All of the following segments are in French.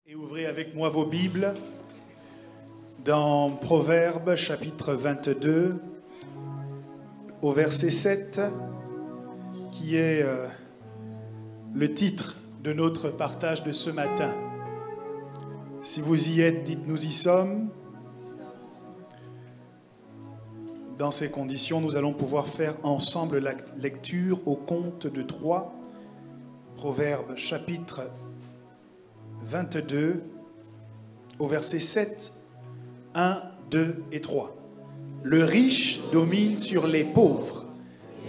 Et ouvrez avec moi vos Bibles dans Proverbes chapitre 22 au verset 7 qui est le titre de notre partage de ce matin. Si vous y êtes, dites nous y sommes. Dans ces conditions, nous allons pouvoir faire ensemble la lecture au compte de 3. Proverbes chapitre 22 au verset 7, 1, 2 et 3. Le riche domine sur les pauvres,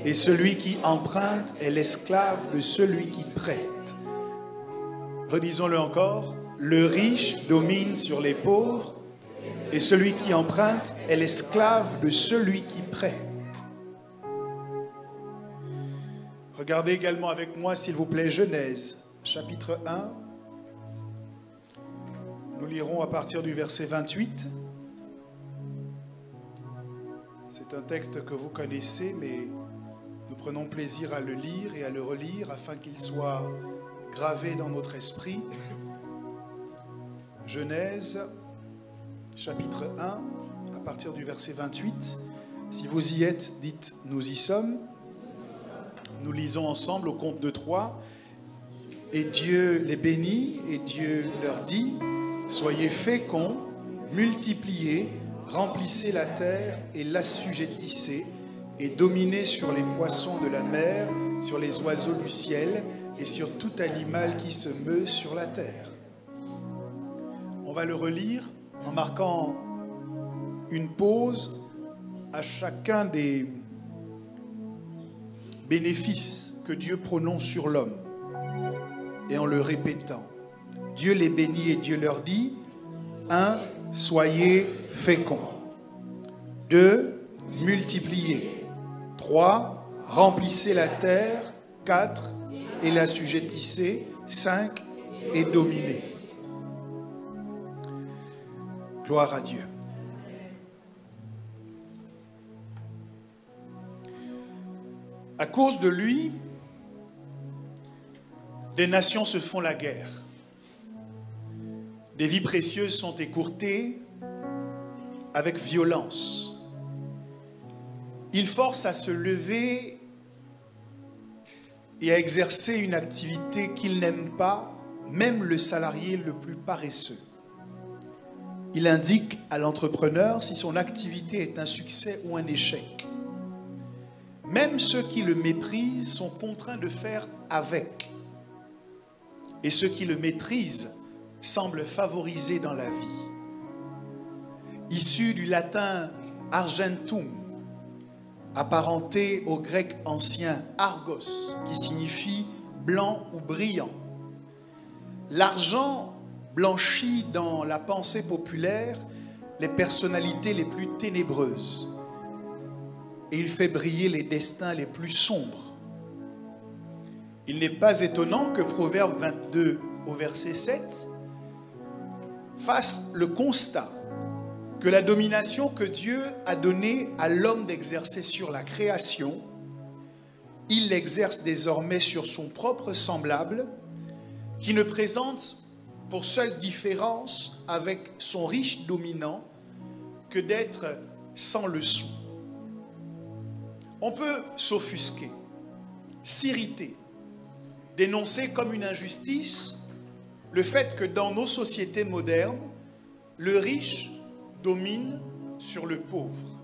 et celui qui emprunte est l'esclave de celui qui prête. Redisons-le encore. Le riche domine sur les pauvres, et celui qui emprunte est l'esclave de celui qui prête. Regardez également avec moi, s'il vous plaît, Genèse, chapitre 1. Nous lirons à partir du verset 28. C'est un texte que vous connaissez, mais nous prenons plaisir à le lire et à le relire afin qu'il soit gravé dans notre esprit. Genèse, chapitre 1, à partir du verset 28. Si vous y êtes, dites « Nous y sommes ». Nous lisons ensemble au compte de 3. Et Dieu les bénit, et Dieu leur dit « Soyez féconds, multipliez, remplissez la terre et l'assujettissez, et dominez sur les poissons de la mer, sur les oiseaux du ciel, et sur tout animal qui se meut sur la terre. » On va le relire en marquant une pause à chacun des bénéfices que Dieu prononce sur l'homme et en le répétant. Dieu les bénit et Dieu leur dit 1. Soyez féconds. 2. Multipliez. 3. Remplissez la terre. 4. Et l'assujettissez. 5. Et dominez. Gloire à Dieu. À cause de lui, des nations se font la guerre. Des vies précieuses sont écourtées avec violence. Il force à se lever et à exercer une activité qu'il n'aime pas, même le salarié le plus paresseux. Il indique à l'entrepreneur si son activité est un succès ou un échec. Même ceux qui le méprisent sont contraints de faire avec. Et ceux qui le maîtrisent semblent favorisés dans la vie. Issu du latin argentum, apparenté au grec ancien argos, qui signifie blanc ou brillant. L'argent blanchit dans la pensée populaire les personnalités les plus ténébreuses. Et il fait briller les destins les plus sombres. Il n'est pas étonnant que Proverbe 22 au verset 7 fasse le constat que la domination que Dieu a donnée à l'homme d'exercer sur la création, il l'exerce désormais sur son propre semblable, qui ne présente pour seule différence avec son riche dominant que d'être sans le sou. On peut s'offusquer, s'irriter, dénoncer comme une injustice le fait que dans nos sociétés modernes, le riche domine sur le pauvre.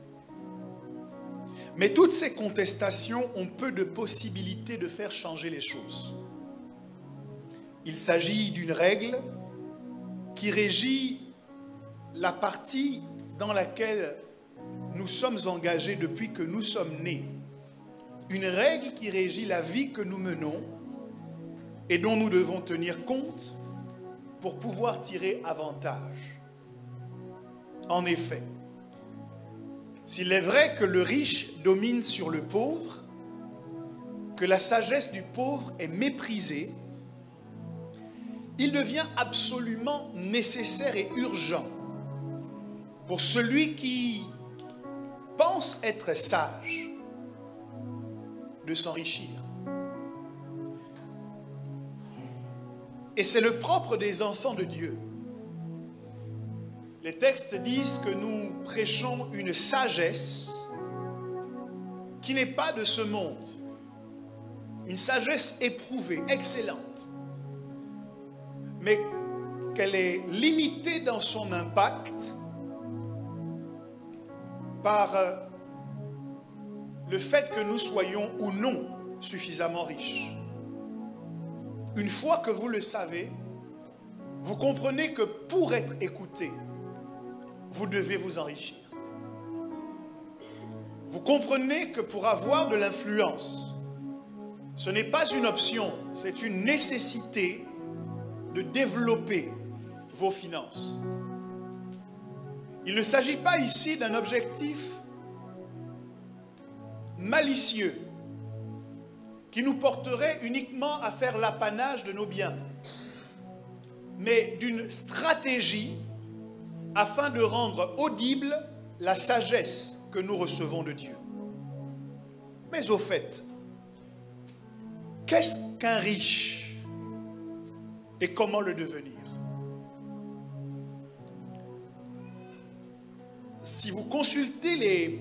Mais toutes ces contestations ont peu de possibilités de faire changer les choses. Il s'agit d'une règle qui régit la partie dans laquelle nous sommes engagés depuis que nous sommes nés. Une règle qui régit la vie que nous menons et dont nous devons tenir compte pour pouvoir tirer avantage. En effet, s'il est vrai que le riche domine sur le pauvre, que la sagesse du pauvre est méprisée, il devient absolument nécessaire et urgent pour celui qui pense être sage de s'enrichir. Et c'est le propre des enfants de Dieu. Les textes disent que nous prêchons une sagesse qui n'est pas de ce monde. Une sagesse éprouvée, excellente. Mais qu'elle est limitée dans son impact par le fait que nous soyons ou non suffisamment riches. Une fois que vous le savez, vous comprenez que pour être écouté, vous devez vous enrichir. Vous comprenez que pour avoir de l'influence, ce n'est pas une option, c'est une nécessité de développer vos finances. Il ne s'agit pas ici d'un objectif malicieux qui nous porterait uniquement à faire l'apanage de nos biens, mais d'une stratégie afin de rendre audible la sagesse que nous recevons de Dieu. Mais au fait, qu'est-ce qu'un riche et comment le devenir? Si vous consultez les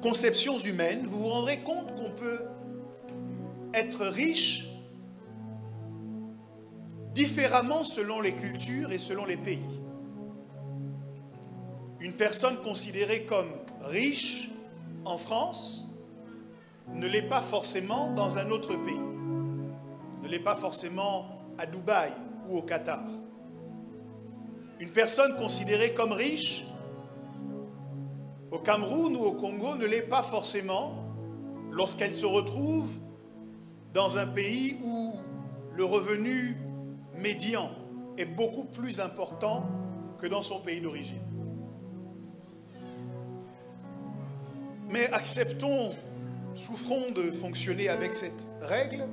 conceptions humaines, vous vous rendrez compte qu'on peut être riche différemment selon les cultures et selon les pays. Une personne considérée comme riche en France ne l'est pas forcément dans un autre pays, ne l'est pas forcément à Dubaï ou au Qatar. Une personne considérée comme riche au Cameroun ou au Congo ne l'est pas forcément lorsqu'elle se retrouve dans un pays où le revenu médian est beaucoup plus important que dans son pays d'origine. Mais acceptons, souffrons de fonctionner avec cette règle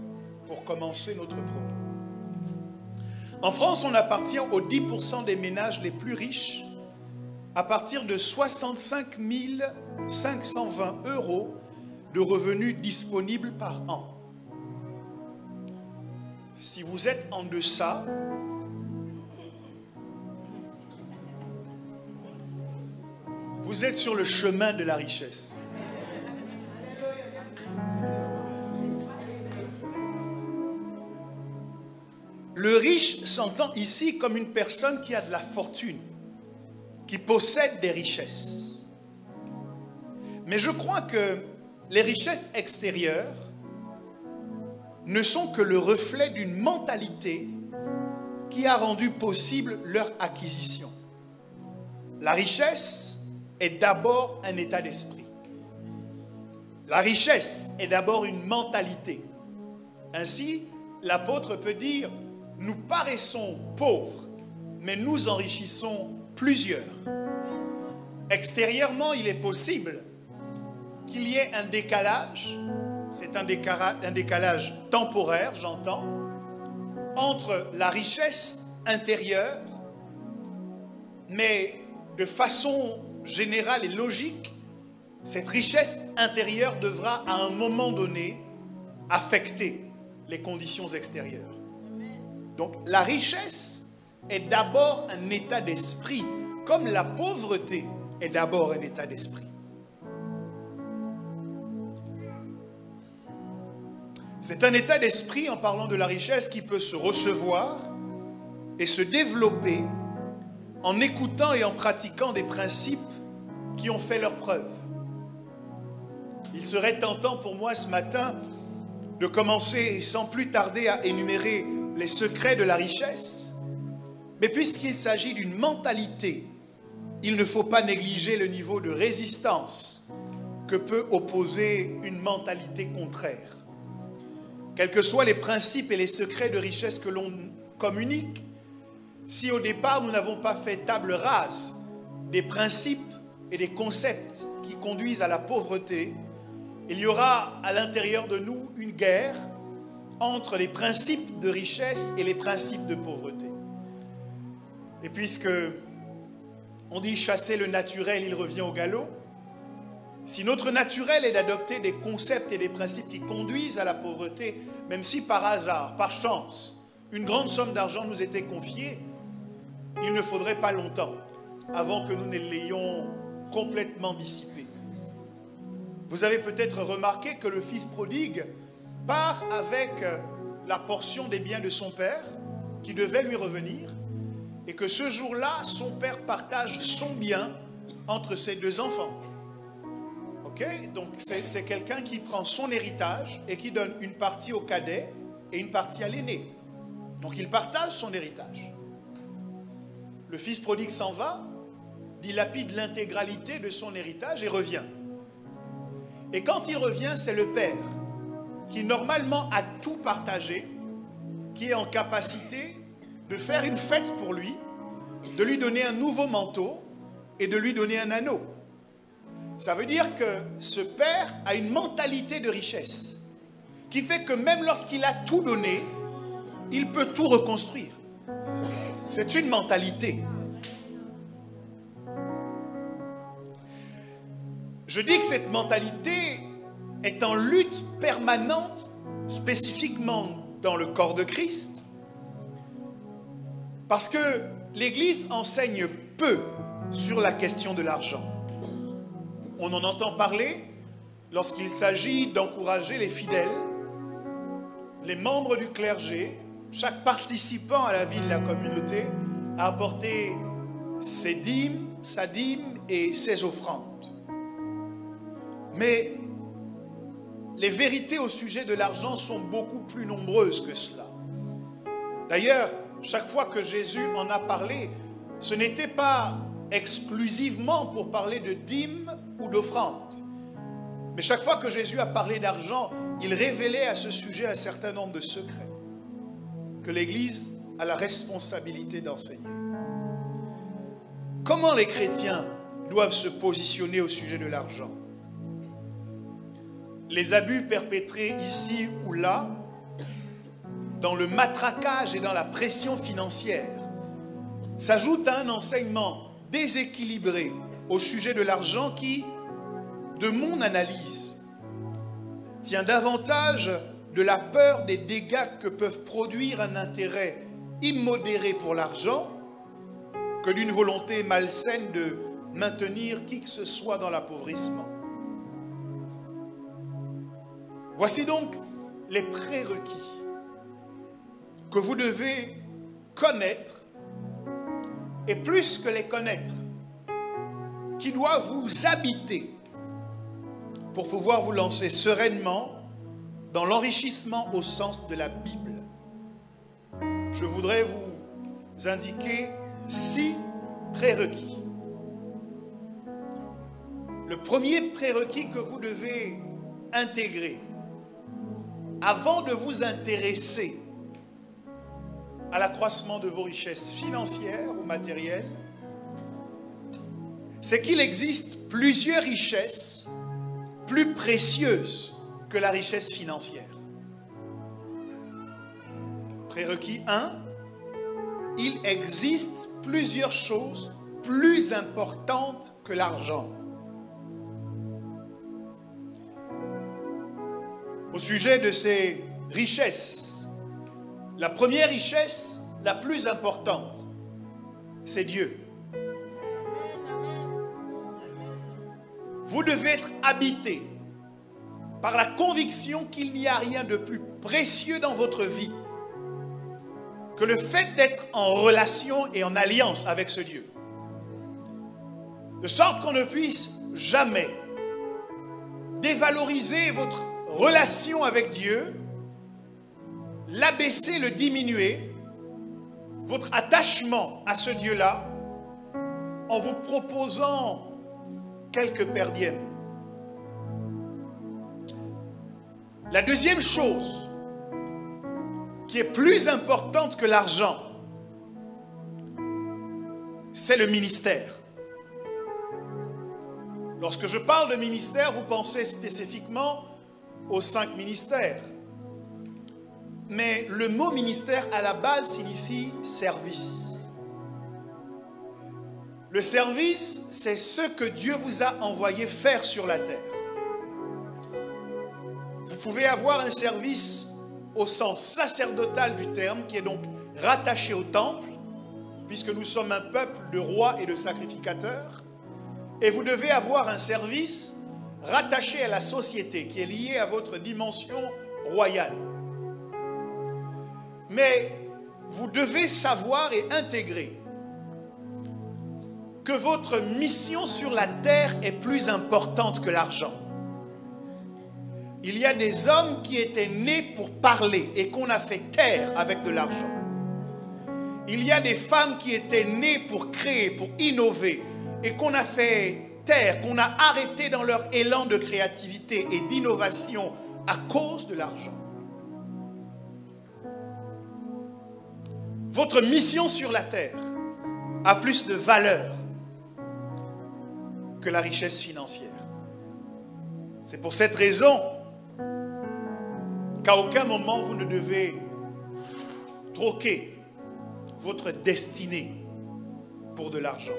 pour commencer notre propos. En France, on appartient aux 10% des ménages les plus riches à partir de 65 520 € de revenus disponibles par an. Si vous êtes en deçà, vous êtes sur le chemin de la richesse. Le riche s'entend ici comme une personne qui a de la fortune, qui possède des richesses. Mais je crois que les richesses extérieures ne sont que le reflet d'une mentalité qui a rendu possible leur acquisition. La richesse est d'abord un état d'esprit. La richesse est d'abord une mentalité. Ainsi, l'apôtre peut dire: nous paraissons pauvres, mais nous enrichissons plusieurs. Extérieurement, il est possible qu'il y ait un décalage, c'est un décalage temporaire, j'entends, entre la richesse intérieure, mais de façon générale et logique, cette richesse intérieure devra à un moment donné affecter les conditions extérieures. Donc la richesse est d'abord un état d'esprit, comme la pauvreté est d'abord un état d'esprit. C'est un état d'esprit, en parlant de la richesse, qui peut se recevoir et se développer en écoutant et en pratiquant des principes qui ont fait leur preuve. Il serait tentant pour moi ce matin de commencer sans plus tarder à énumérer les secrets de la richesse, mais puisqu'il s'agit d'une mentalité, il ne faut pas négliger le niveau de résistance que peut opposer une mentalité contraire. Quels que soient les principes et les secrets de richesse que l'on communique, si au départ nous n'avons pas fait table rase des principes et des concepts qui conduisent à la pauvreté, il y aura à l'intérieur de nous une guerre entre les principes de richesse et les principes de pauvreté. Et puisque on dit chasser le naturel, il revient au galop, si notre naturel est d'adopter des concepts et des principes qui conduisent à la pauvreté, même si par hasard, par chance, une grande somme d'argent nous était confiée, il ne faudrait pas longtemps avant que nous ne l'ayons complètement dissipée. Vous avez peut-être remarqué que le fils prodigue part avec la portion des biens de son père qui devait lui revenir et que ce jour-là, son père partage son bien entre ses deux enfants. Ok? Donc c'est quelqu'un qui prend son héritage et qui donne une partie au cadet et une partie à l'aîné. Donc il partage son héritage. Le fils prodigue s'en va, dilapide l'intégralité de son héritage et revient. Et quand il revient, c'est le père qui normalement a tout partagé, qui est en capacité de faire une fête pour lui, de lui donner un nouveau manteau et de lui donner un anneau. Ça veut dire que ce père a une mentalité de richesse qui fait que même lorsqu'il a tout donné, il peut tout reconstruire. C'est une mentalité. Je dis que cette mentalité est en lutte permanente, spécifiquement dans le corps de Christ, parce que l'Église enseigne peu sur la question de l'argent. On en entend parler lorsqu'il s'agit d'encourager les fidèles, les membres du clergé, chaque participant à la vie de la communauté, à apporter ses dîmes, sa dîme et ses offrandes. Mais les vérités au sujet de l'argent sont beaucoup plus nombreuses que cela. D'ailleurs, chaque fois que Jésus en a parlé, ce n'était pas exclusivement pour parler de dîmes ou d'offrandes. Mais chaque fois que Jésus a parlé d'argent, il révélait à ce sujet un certain nombre de secrets que l'Église a la responsabilité d'enseigner. Comment les chrétiens doivent se positionner au sujet de l'argent? Les abus perpétrés ici ou là, dans le matraquage et dans la pression financière, s'ajoutent à un enseignement déséquilibré au sujet de l'argent qui, de mon analyse, tient davantage de la peur des dégâts que peuvent produire un intérêt immodéré pour l'argent que d'une volonté malsaine de maintenir qui que ce soit dans l'appauvrissement. Voici donc les prérequis que vous devez connaître, et plus que les connaître, qui doivent vous habiter pour pouvoir vous lancer sereinement dans l'enrichissement au sens de la Bible. Je voudrais vous indiquer 6 prérequis. Le premier prérequis que vous devez intégrer avant de vous intéresser à l'accroissement de vos richesses financières ou matérielles, c'est qu'il existe plusieurs richesses plus précieuses que la richesse financière. Prérequis 1, il existe plusieurs choses plus importantes que l'argent. Au sujet de ces richesses, la première richesse, la plus importante, c'est Dieu. Vous devez être habité par la conviction qu'il n'y a rien de plus précieux dans votre vie que le fait d'être en relation et en alliance avec ce Dieu. De sorte qu'on ne puisse jamais dévaloriser votre relation avec Dieu, l'abaisser, le diminuer, votre attachement à ce Dieu-là, en vous proposant quelques perdièmes. La deuxième chose qui est plus importante que l'argent, c'est le ministère. Lorsque je parle de ministère, vous pensez spécifiquement aux 5 ministères. Mais le mot ministère à la base signifie service. Le service, c'est ce que Dieu vous a envoyé faire sur la terre. Vous pouvez avoir un service au sens sacerdotal du terme, qui est donc rattaché au temple, puisque nous sommes un peuple de rois et de sacrificateurs. Et vous devez avoir un service rattaché à la société, qui est lié à votre dimension royale. Mais vous devez savoir et intégrer que votre mission sur la terre est plus importante que l'argent. Il y a des hommes qui étaient nés pour parler et qu'on a fait taire avec de l'argent. Il y a des femmes qui étaient nées pour créer, pour innover et qu'on a fait taire, qu'on a arrêté dans leur élan de créativité et d'innovation à cause de l'argent. Votre mission sur la terre a plus de valeur que la richesse financière. C'est pour cette raison qu'à aucun moment vous ne devez troquer votre destinée pour de l'argent.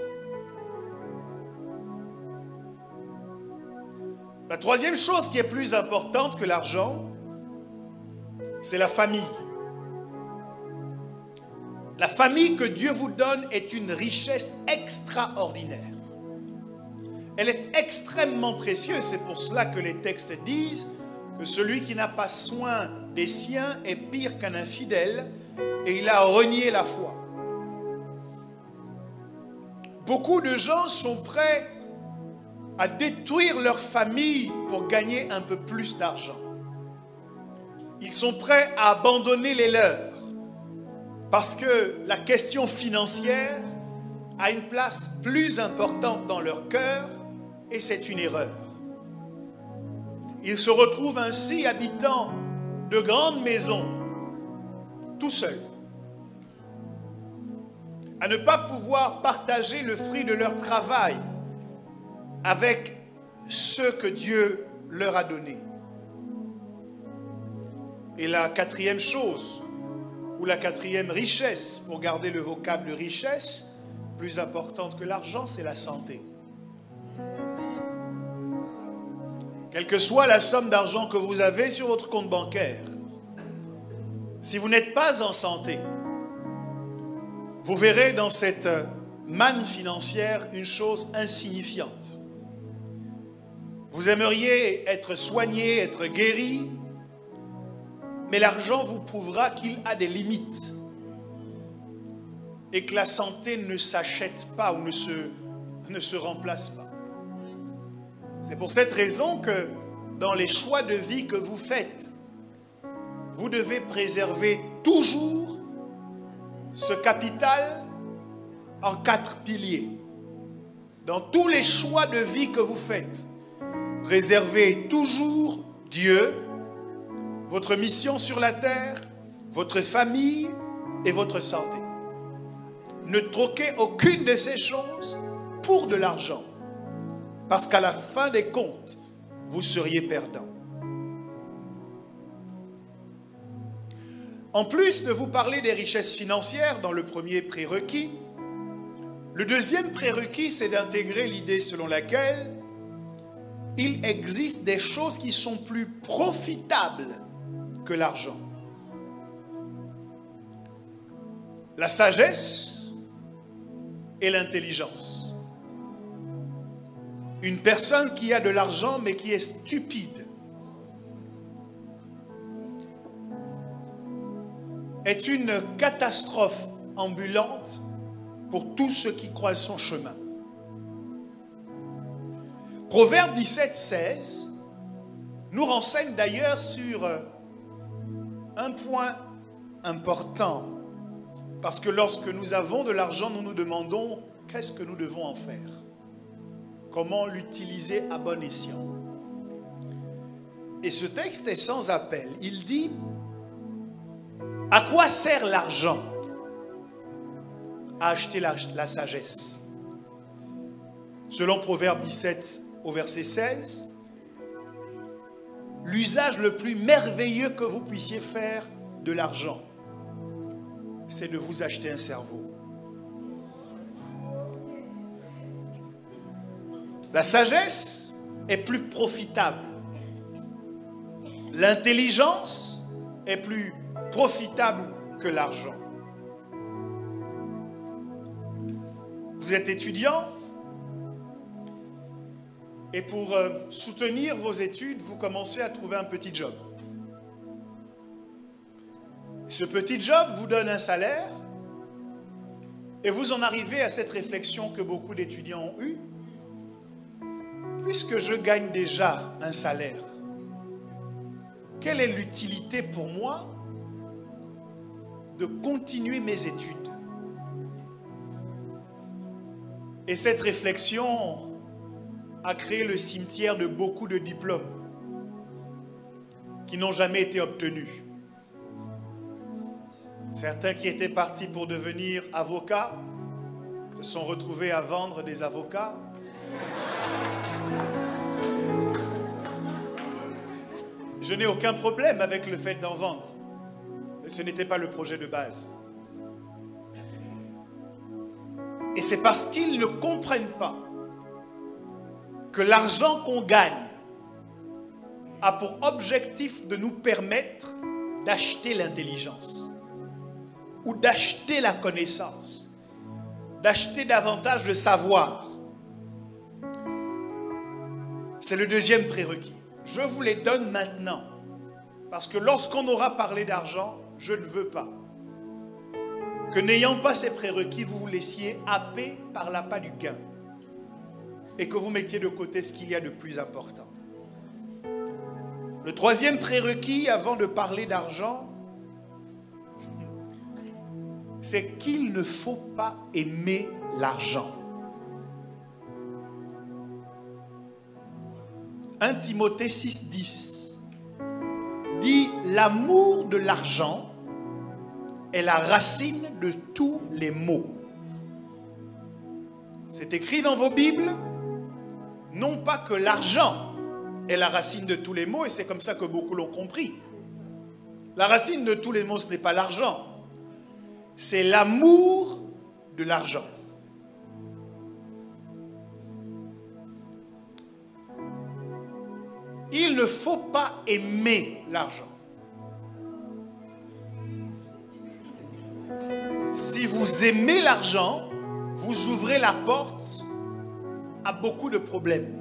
La troisième chose qui est plus importante que l'argent, c'est la famille. La famille que Dieu vous donne est une richesse extraordinaire. Elle est extrêmement précieuse. C'est pour cela que les textes disent que celui qui n'a pas soin des siens est pire qu'un infidèle et il a renié la foi. Beaucoup de gens sont prêts à détruire leur famille pour gagner un peu plus d'argent. Ils sont prêts à abandonner les leurs parce que la question financière a une place plus importante dans leur cœur et c'est une erreur. Ils se retrouvent ainsi habitant de grandes maisons, tout seuls, à ne pas pouvoir partager le fruit de leur travail avec ceux que Dieu leur a donnés. Et la quatrième chose, ou la quatrième richesse, pour garder le vocable richesse, plus importante que l'argent, c'est la santé. Quelle que soit la somme d'argent que vous avez sur votre compte bancaire, si vous n'êtes pas en santé, vous verrez dans cette manne financière une chose insignifiante. Vous aimeriez être soigné, être guéri, mais l'argent vous prouvera qu'il a des limites et que la santé ne s'achète pas ou ne se remplace pas. C'est pour cette raison que dans les choix de vie que vous faites, vous devez préserver toujours ce capital en 4 piliers. Dans tous les choix de vie que vous faites, préservez toujours Dieu, votre mission sur la terre, votre famille et votre santé. Ne troquez aucune de ces choses pour de l'argent, parce qu'à la fin des comptes, vous seriez perdant. En plus de vous parler des richesses financières dans le premier prérequis, le deuxième prérequis, c'est d'intégrer l'idée selon laquelle il existe des choses qui sont plus profitables que l'argent. La sagesse et l'intelligence. Une personne qui a de l'argent mais qui est stupide est une catastrophe ambulante pour tous ceux qui croisent son chemin. Proverbe 17, 16 nous renseigne d'ailleurs sur un point important. Parce que lorsque nous avons de l'argent, nous nous demandons qu'est-ce que nous devons en faire? Comment l'utiliser à bon escient? Et ce texte est sans appel. Il dit: à quoi sert l'argent? À acheter la sagesse. Selon Proverbe 17 au verset 16, l'usage le plus merveilleux que vous puissiez faire de l'argent, c'est de vous acheter un cerveau. La sagesse est plus profitable. L'intelligence est plus profitable que l'argent. Vous êtes étudiant et pour soutenir vos études, vous commencez à trouver un petit job. Ce petit job vous donne un salaire et vous en arrivez à cette réflexion que beaucoup d'étudiants ont eue. Puisque je gagne déjà un salaire, quelle est l'utilité pour moi de continuer mes études? Et cette réflexion a créé le cimetière de beaucoup de diplômes qui n'ont jamais été obtenus. Certains qui étaient partis pour devenir avocats se sont retrouvés à vendre des avocats. Je n'ai aucun problème avec le fait d'en vendre. Mais ce n'était pas le projet de base. Et c'est parce qu'ils ne comprennent pas que l'argent qu'on gagne a pour objectif de nous permettre d'acheter l'intelligence ou d'acheter la connaissance, d'acheter davantage de savoir. C'est le deuxième prérequis. Je vous les donne maintenant, parce que lorsqu'on aura parlé d'argent, je ne veux pas que n'ayant pas ces prérequis, vous vous laissiez happer par l'appât du gain et que vous mettiez de côté ce qu'il y a de plus important. Le troisième prérequis, avant de parler d'argent, c'est qu'il ne faut pas aimer l'argent. 1 Timothée 6,10 dit « L'amour de l'argent est la racine de tous les maux. » C'est écrit dans vos Bibles, non pas que l'argent est la racine de tous les maux, et c'est comme ça que beaucoup l'ont compris. La racine de tous les maux, ce n'est pas l'argent, c'est l'amour de l'argent. Il ne faut pas aimer l'argent. Si vous aimez l'argent, vous ouvrez la porte à beaucoup de problèmes.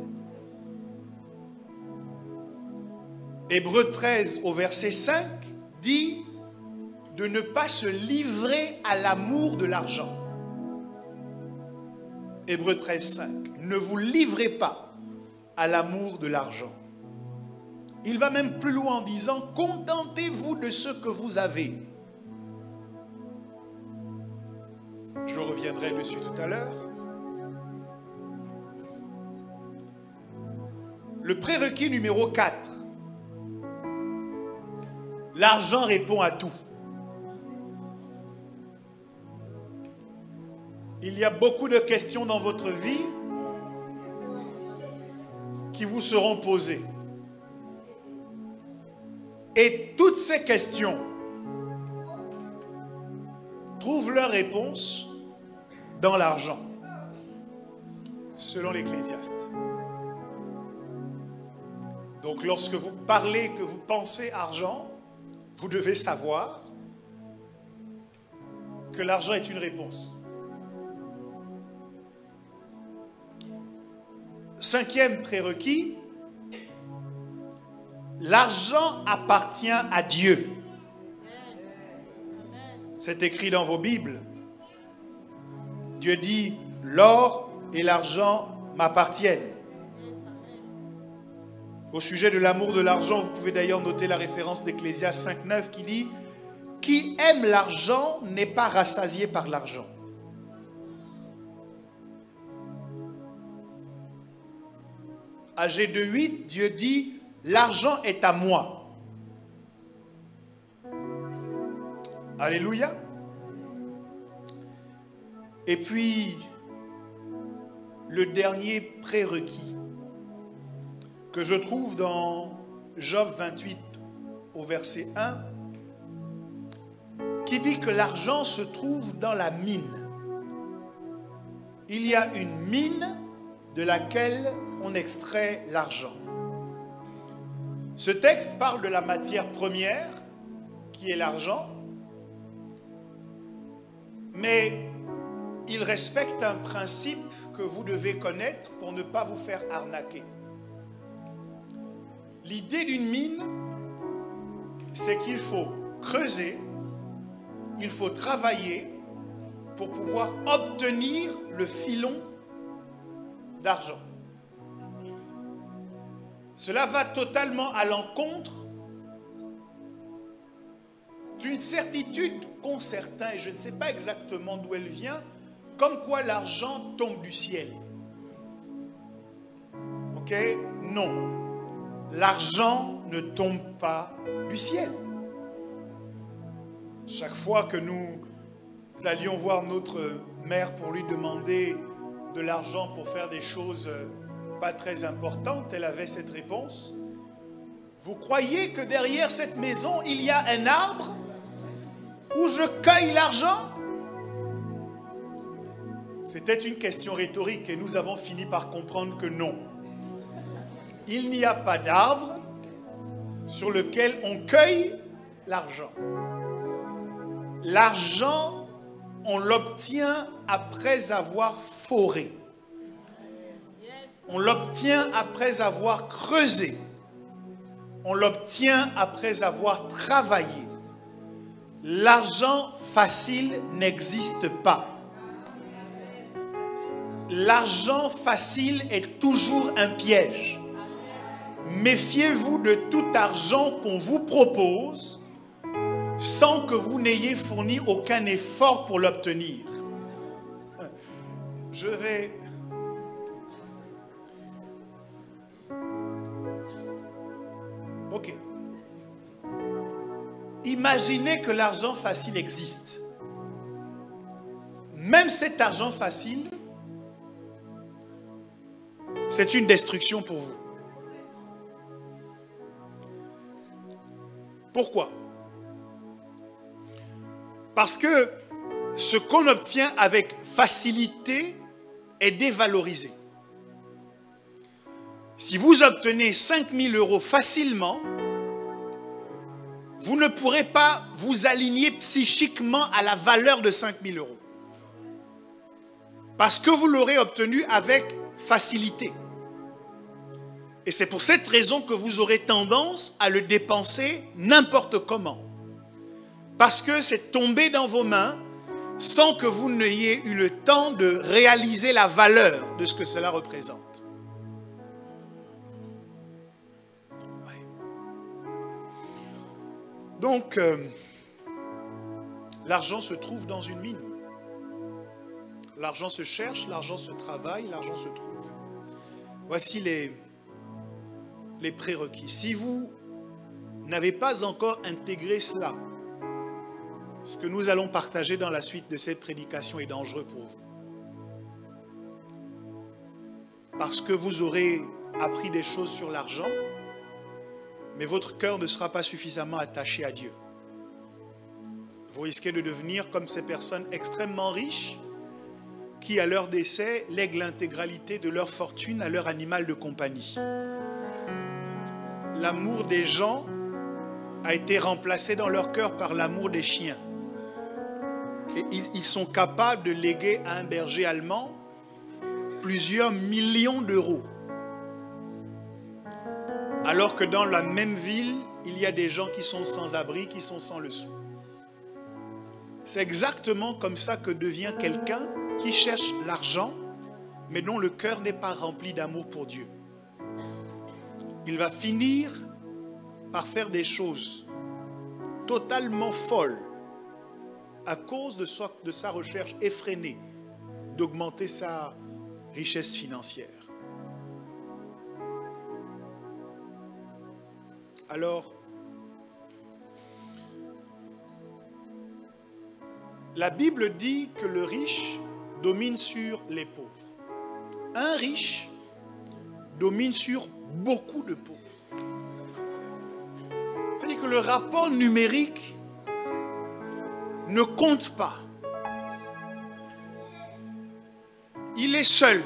Hébreux 13 au verset 5 dit de ne pas se livrer à l'amour de l'argent. Hébreux 13, 5. Ne vous livrez pas à l'amour de l'argent. Il va même plus loin en disant, contentez-vous de ce que vous avez. Je reviendrai dessus tout à l'heure. Le prérequis numéro 4. L'argent répond à tout. Il y a beaucoup de questions dans votre vie qui vous seront posées. Et toutes ces questions trouvent leur réponse dans l'argent, selon l'Ecclésiaste. Donc lorsque vous parlez, que vous pensez argent, vous devez savoir que l'argent est une réponse. 5e prérequis, l'argent appartient à Dieu. C'est écrit dans vos Bibles. Dieu dit, l'or et l'argent m'appartiennent. Au sujet de l'amour de l'argent, vous pouvez d'ailleurs noter la référence d'Ecclésiaste 5,9 qui dit, qui aime l'argent n'est pas rassasié par l'argent. Âgé de 8, Dieu dit, l'argent est à moi. Alléluia. Et puis, le dernier prérequis que je trouve dans Job 28 au verset 1, qui dit que l'argent se trouve dans la mine. Il y a une mine de laquelle on extrait l'argent. Ce texte parle de la matière première qui est l'argent, mais il respecte un principe que vous devez connaître pour ne pas vous faire arnaquer. L'idée d'une mine, c'est qu'il faut creuser, il faut travailler pour pouvoir obtenir le filon d'argent. Cela va totalement à l'encontre d'une certitude qu'ont certains, et je ne sais pas exactement d'où elle vient, comme quoi l'argent tombe du ciel. Ok? Non. L'argent ne tombe pas du ciel. Chaque fois que nous allions voir notre mère pour lui demander de l'argent pour faire des choses pas très importantes, elle avait cette réponse. Vous croyez que derrière cette maison, il y a un arbre où je cueille l'argent? C'était une question rhétorique et nous avons fini par comprendre que non. Il n'y a pas d'arbre sur lequel on cueille l'argent. L'argent, on l'obtient après avoir foré. On l'obtient après avoir creusé. On l'obtient après avoir travaillé. L'argent facile n'existe pas. L'argent facile est toujours un piège. Méfiez-vous de tout argent qu'on vous propose sans que vous n'ayez fourni aucun effort pour l'obtenir. Je vais... Ok. Imaginez que l'argent facile existe. Même cet argent facile, c'est une destruction pour vous. Pourquoi? Parce que ce qu'on obtient avec facilité est dévalorisé. Si vous obtenez 5 000 € facilement, vous ne pourrez pas vous aligner psychiquement à la valeur de 5 000 €. Parce que vous l'aurez obtenu avec facilité. Et c'est pour cette raison que vous aurez tendance à le dépenser n'importe comment. Parce que c'est tombé dans vos mains sans que vous n'ayez eu le temps de réaliser la valeur de ce que cela représente. Ouais. Donc, l'argent se trouve dans une mine. L'argent se cherche, l'argent se travaille, l'argent se trouve. Voici les prérequis. Si vous n'avez pas encore intégré cela, ce que nous allons partager dans la suite de cette prédication est dangereux pour vous. Parce que vous aurez appris des choses sur l'argent, mais votre cœur ne sera pas suffisamment attaché à Dieu. Vous risquez de devenir comme ces personnes extrêmement riches qui, à leur décès, lèguent l'intégralité de leur fortune à leur animal de compagnie. L'amour des gens a été remplacé dans leur cœur par l'amour des chiens. Et ils sont capables de léguer à un berger allemand plusieurs millions d'euros. Alors que dans la même ville, il y a des gens qui sont sans abri, qui sont sans le sou. C'est exactement comme ça que devient quelqu'un qui cherche l'argent, mais dont le cœur n'est pas rempli d'amour pour Dieu. Il va finir par faire des choses totalement folles à cause de sa recherche effrénée d'augmenter sa richesse financière. Alors, la Bible dit que le riche domine sur les pauvres. Un riche domine sur beaucoup de pauvres. C'est-à-dire que le rapport numérique ne compte pas. Il est seul,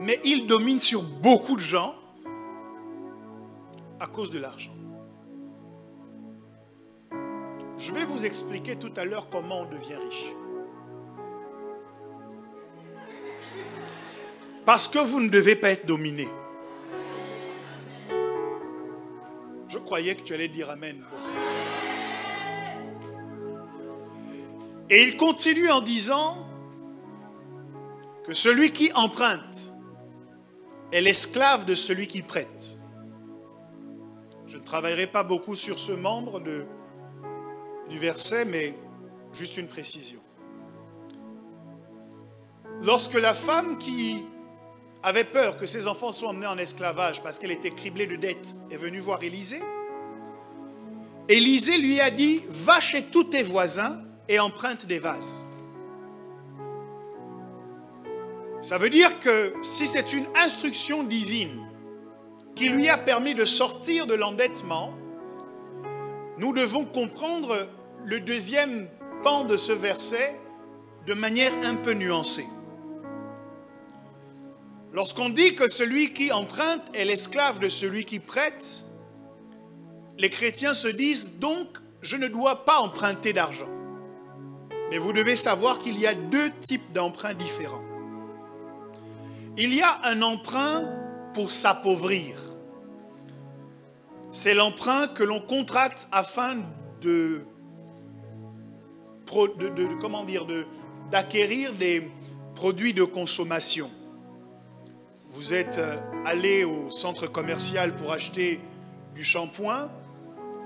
mais il domine sur beaucoup de gens à cause de l'argent. Je vais vous expliquer tout à l'heure comment on devient riche. Parce que vous ne devez pas être dominé. Je croyais que tu allais dire Amen. Et il continue en disant que celui qui emprunte est l'esclave de celui qui prête. Je ne travaillerai pas beaucoup sur ce membre du verset, mais juste une précision. Lorsque la femme qui avait peur que ses enfants soient emmenés en esclavage parce qu'elle était criblée de dettes est venue voir Élisée, Élisée lui a dit, va chez tous tes voisins et emprunte des vases. Ça veut dire que si c'est une instruction divine qui lui a permis de sortir de l'endettement, nous devons comprendre le deuxième pan de ce verset de manière un peu nuancée. Lorsqu'on dit que celui qui emprunte est l'esclave de celui qui prête, les chrétiens se disent donc je ne dois pas emprunter d'argent. Mais vous devez savoir qu'il y a deux types d'emprunts différents. Il y a un emprunt pour s'appauvrir. C'est l'emprunt que l'on contracte afin d'acquérir des produits de consommation. Vous êtes allé au centre commercial pour acheter du shampoing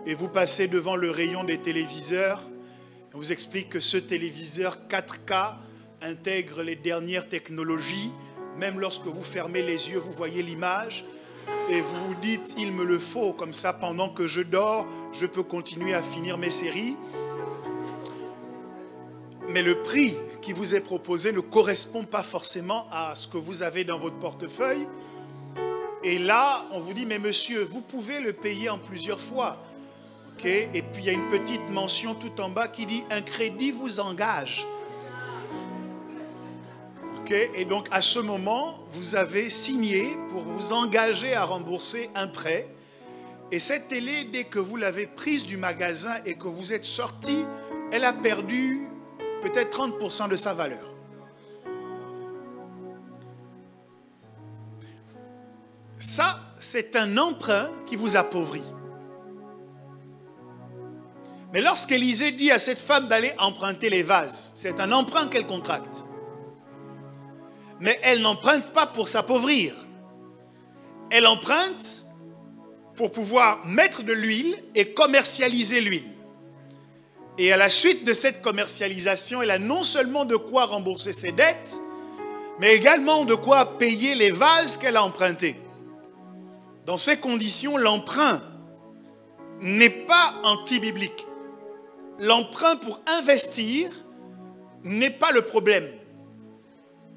et vous passez devant le rayon des téléviseurs. On vous explique que ce téléviseur 4K intègre les dernières technologies. Même lorsque vous fermez les yeux, vous voyez l'image et vous vous dites, il me le faut, comme ça pendant que je dors, je peux continuer à finir mes séries. Mais le prix qui vous est proposé ne correspond pas forcément à ce que vous avez dans votre portefeuille. Et là, on vous dit, mais monsieur, vous pouvez le payer en plusieurs fois. Okay? Et puis il y a une petite mention tout en bas qui dit, un crédit vous engage. Et donc, à ce moment, vous avez signé pour vous engager à rembourser un prêt. Et cette télé, dès que vous l'avez prise du magasin et que vous êtes sorti, elle a perdu peut-être 30% de sa valeur. Ça, c'est un emprunt qui vous appauvrit. Mais lorsqu'Élisée dit à cette femme d'aller emprunter les vases, c'est un emprunt qu'elle contracte. Mais elle n'emprunte pas pour s'appauvrir. Elle emprunte pour pouvoir mettre de l'huile et commercialiser l'huile. Et à la suite de cette commercialisation, elle a non seulement de quoi rembourser ses dettes, mais également de quoi payer les vases qu'elle a empruntés. Dans ces conditions, l'emprunt n'est pas anti-biblique. L'emprunt pour investir n'est pas le problème.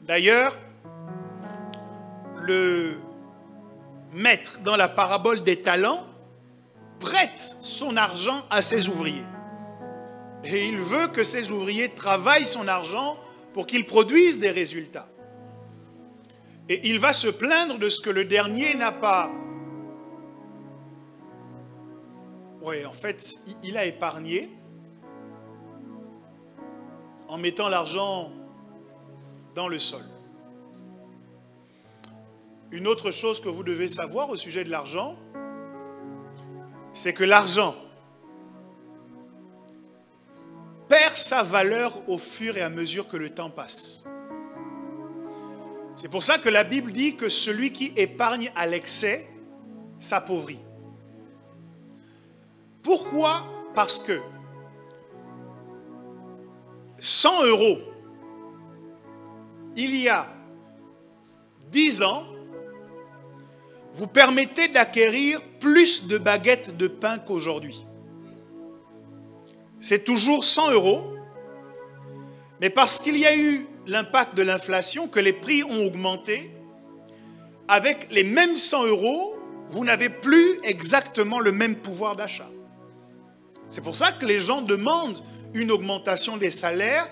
D'ailleurs, le maître dans la parabole des talents prête son argent à ses ouvriers. Et il veut que ses ouvriers travaillent son argent pour qu'ils produisent des résultats. Et il va se plaindre de ce que le dernier n'a pas. Oui, en fait, il a épargné en mettant l'argent dans le sol. Une autre chose que vous devez savoir au sujet de l'argent, c'est que l'argent perd sa valeur au fur et à mesure que le temps passe. C'est pour ça que la Bible dit que celui qui épargne à l'excès s'appauvrit. Pourquoi? Parce que 100 €, il y a 10 ans, vous permettez d'acquérir plus de baguettes de pain qu'aujourd'hui. C'est toujours 100 €, mais parce qu'il y a eu l'impact de l'inflation, que les prix ont augmenté, avec les mêmes 100 €, vous n'avez plus exactement le même pouvoir d'achat. C'est pour ça que les gens demandent une augmentation des salaires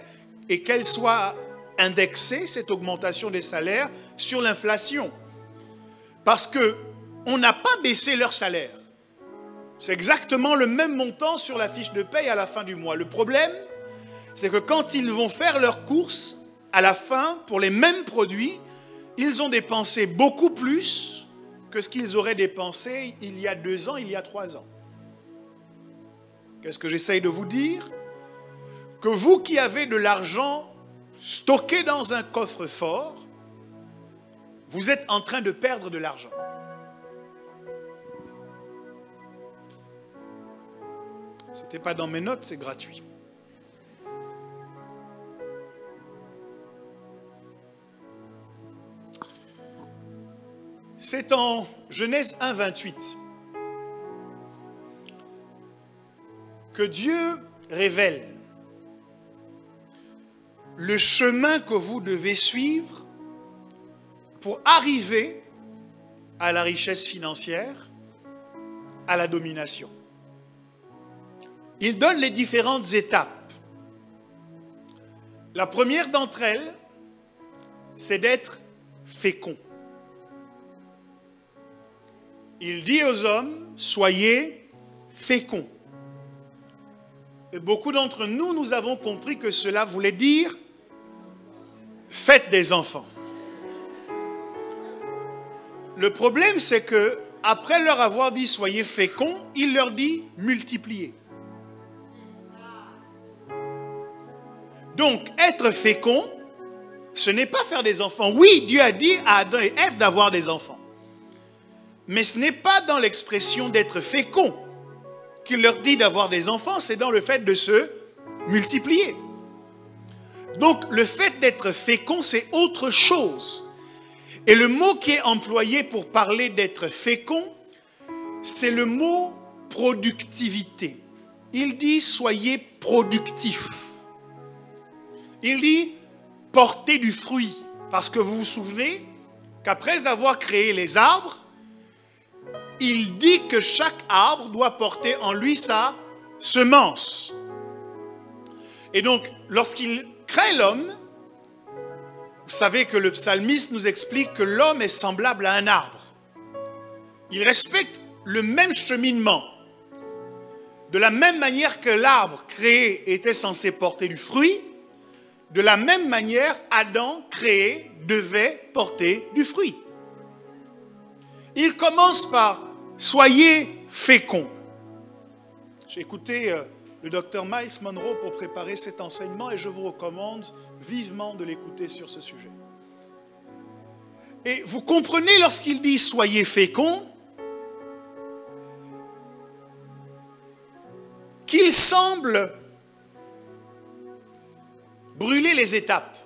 et qu'elle soit indexée, cette augmentation des salaires, sur l'inflation. Parce qu'on n'a pas baissé leur salaire. C'est exactement le même montant sur la fiche de paye à la fin du mois. Le problème, c'est que quand ils vont faire leurs courses, à la fin, pour les mêmes produits, ils ont dépensé beaucoup plus que ce qu'ils auraient dépensé il y a 2 ans, il y a 3 ans. Qu'est-ce que j'essaye de vous dire? Que vous qui avez de l'argent stocké dans un coffre-fort, vous êtes en train de perdre de l'argent. Ce n'était pas dans mes notes, c'est gratuit. C'est en Genèse 1, 28 que Dieu révèle le chemin que vous devez suivre pour arriver à la richesse financière, à la domination. Il donne les différentes étapes. La première d'entre elles, c'est d'être fécond. Il dit aux hommes, soyez féconds. Et beaucoup d'entre nous, nous avons compris que cela voulait dire, faites des enfants. Le problème, c'est que après leur avoir dit, soyez féconds, il leur dit, multipliez. Donc, être fécond, ce n'est pas faire des enfants. Oui, Dieu a dit à Adam et Ève d'avoir des enfants. Mais ce n'est pas dans l'expression d'être fécond qu'il leur dit d'avoir des enfants, c'est dans le fait de se multiplier. Donc, le fait d'être fécond, c'est autre chose. Et le mot qui est employé pour parler d'être fécond, c'est le mot productivité. Il dit, soyez productifs. Il dit, portez du fruit. Parce que vous vous souvenez qu'après avoir créé les arbres, il dit que chaque arbre doit porter en lui sa semence. Et donc, lorsqu'il crée l'homme, vous savez que le psalmiste nous explique que l'homme est semblable à un arbre. Il respecte le même cheminement. De la même manière que l'arbre créé était censé porter du fruit, de la même manière, Adam créé devait porter du fruit. Il commence par « soyez féconds ». J'ai écouté le docteur Miles Monroe pour préparer cet enseignement et je vous recommande vivement de l'écouter sur ce sujet. Et vous comprenez lorsqu'il dit « soyez féconds » qu'il semble brûler les étapes.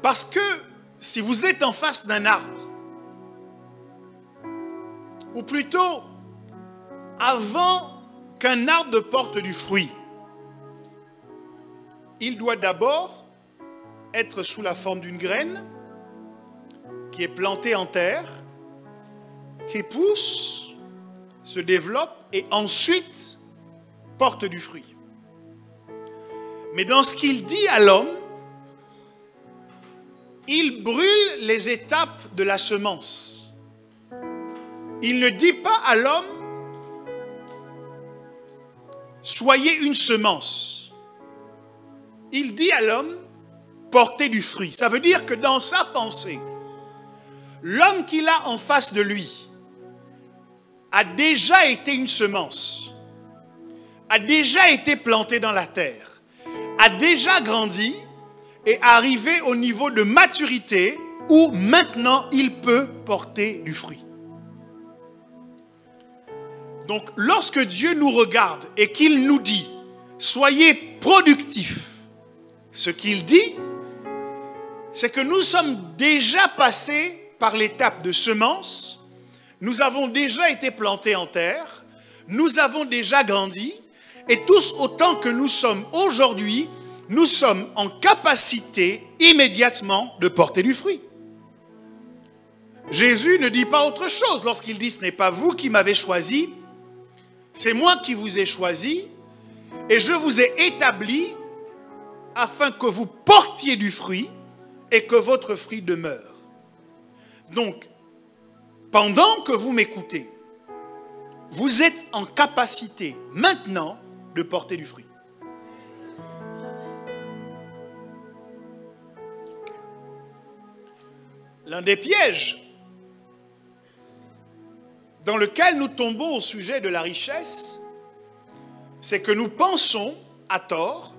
Parce que si vous êtes en face d'un arbre, ou plutôt avant qu'un arbre ne porte du fruit, il doit d'abord être sous la forme d'une graine qui est plantée en terre, qui pousse, se développe et ensuite porte du fruit. Mais dans ce qu'il dit à l'homme, il brûle les étapes de la semence. Il ne dit pas à l'homme, soyez une semence. Il dit à l'homme, portez du fruit. Ça veut dire que dans sa pensée, l'homme qu'il a en face de lui a déjà été une semence, a déjà été planté dans la terre, a déjà grandi et arrivé au niveau de maturité où maintenant il peut porter du fruit. Donc lorsque Dieu nous regarde et qu'il nous dit « soyez productifs », ce qu'il dit, c'est que nous sommes déjà passés par l'étape de semence, nous avons déjà été plantés en terre, nous avons déjà grandi, et tous autant que nous sommes aujourd'hui, nous sommes en capacité immédiatement de porter du fruit. Jésus ne dit pas autre chose lorsqu'il dit « ce n'est pas vous qui m'avez choisi, c'est moi qui vous ai choisi et je vous ai établi afin que vous portiez du fruit et que votre fruit demeure. » Donc, pendant que vous m'écoutez, vous êtes en capacité maintenant de porter du fruit. L'un des pièges dans lequel nous tombons au sujet de la richesse, c'est que nous pensons, à tort,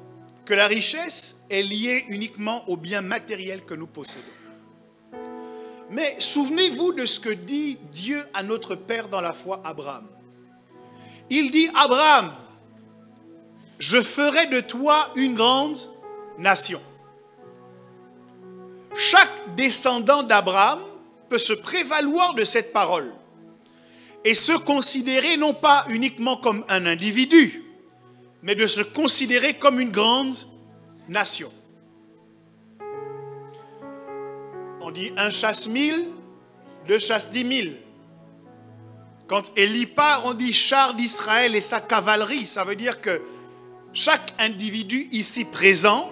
que la richesse est liée uniquement aux biens matériels que nous possédons. Mais souvenez-vous de ce que dit Dieu à notre Père dans la foi, Abraham. Il dit, Abraham, je ferai de toi une grande nation. Chaque descendant d'Abraham peut se prévaloir de cette parole et se considérer non pas uniquement comme un individu, mais de se considérer comme une grande nation. On dit un chasse 1000, deux chasse 10 000. Quand Élie part, on dit char d'Israël et sa cavalerie. Ça veut dire que chaque individu ici présent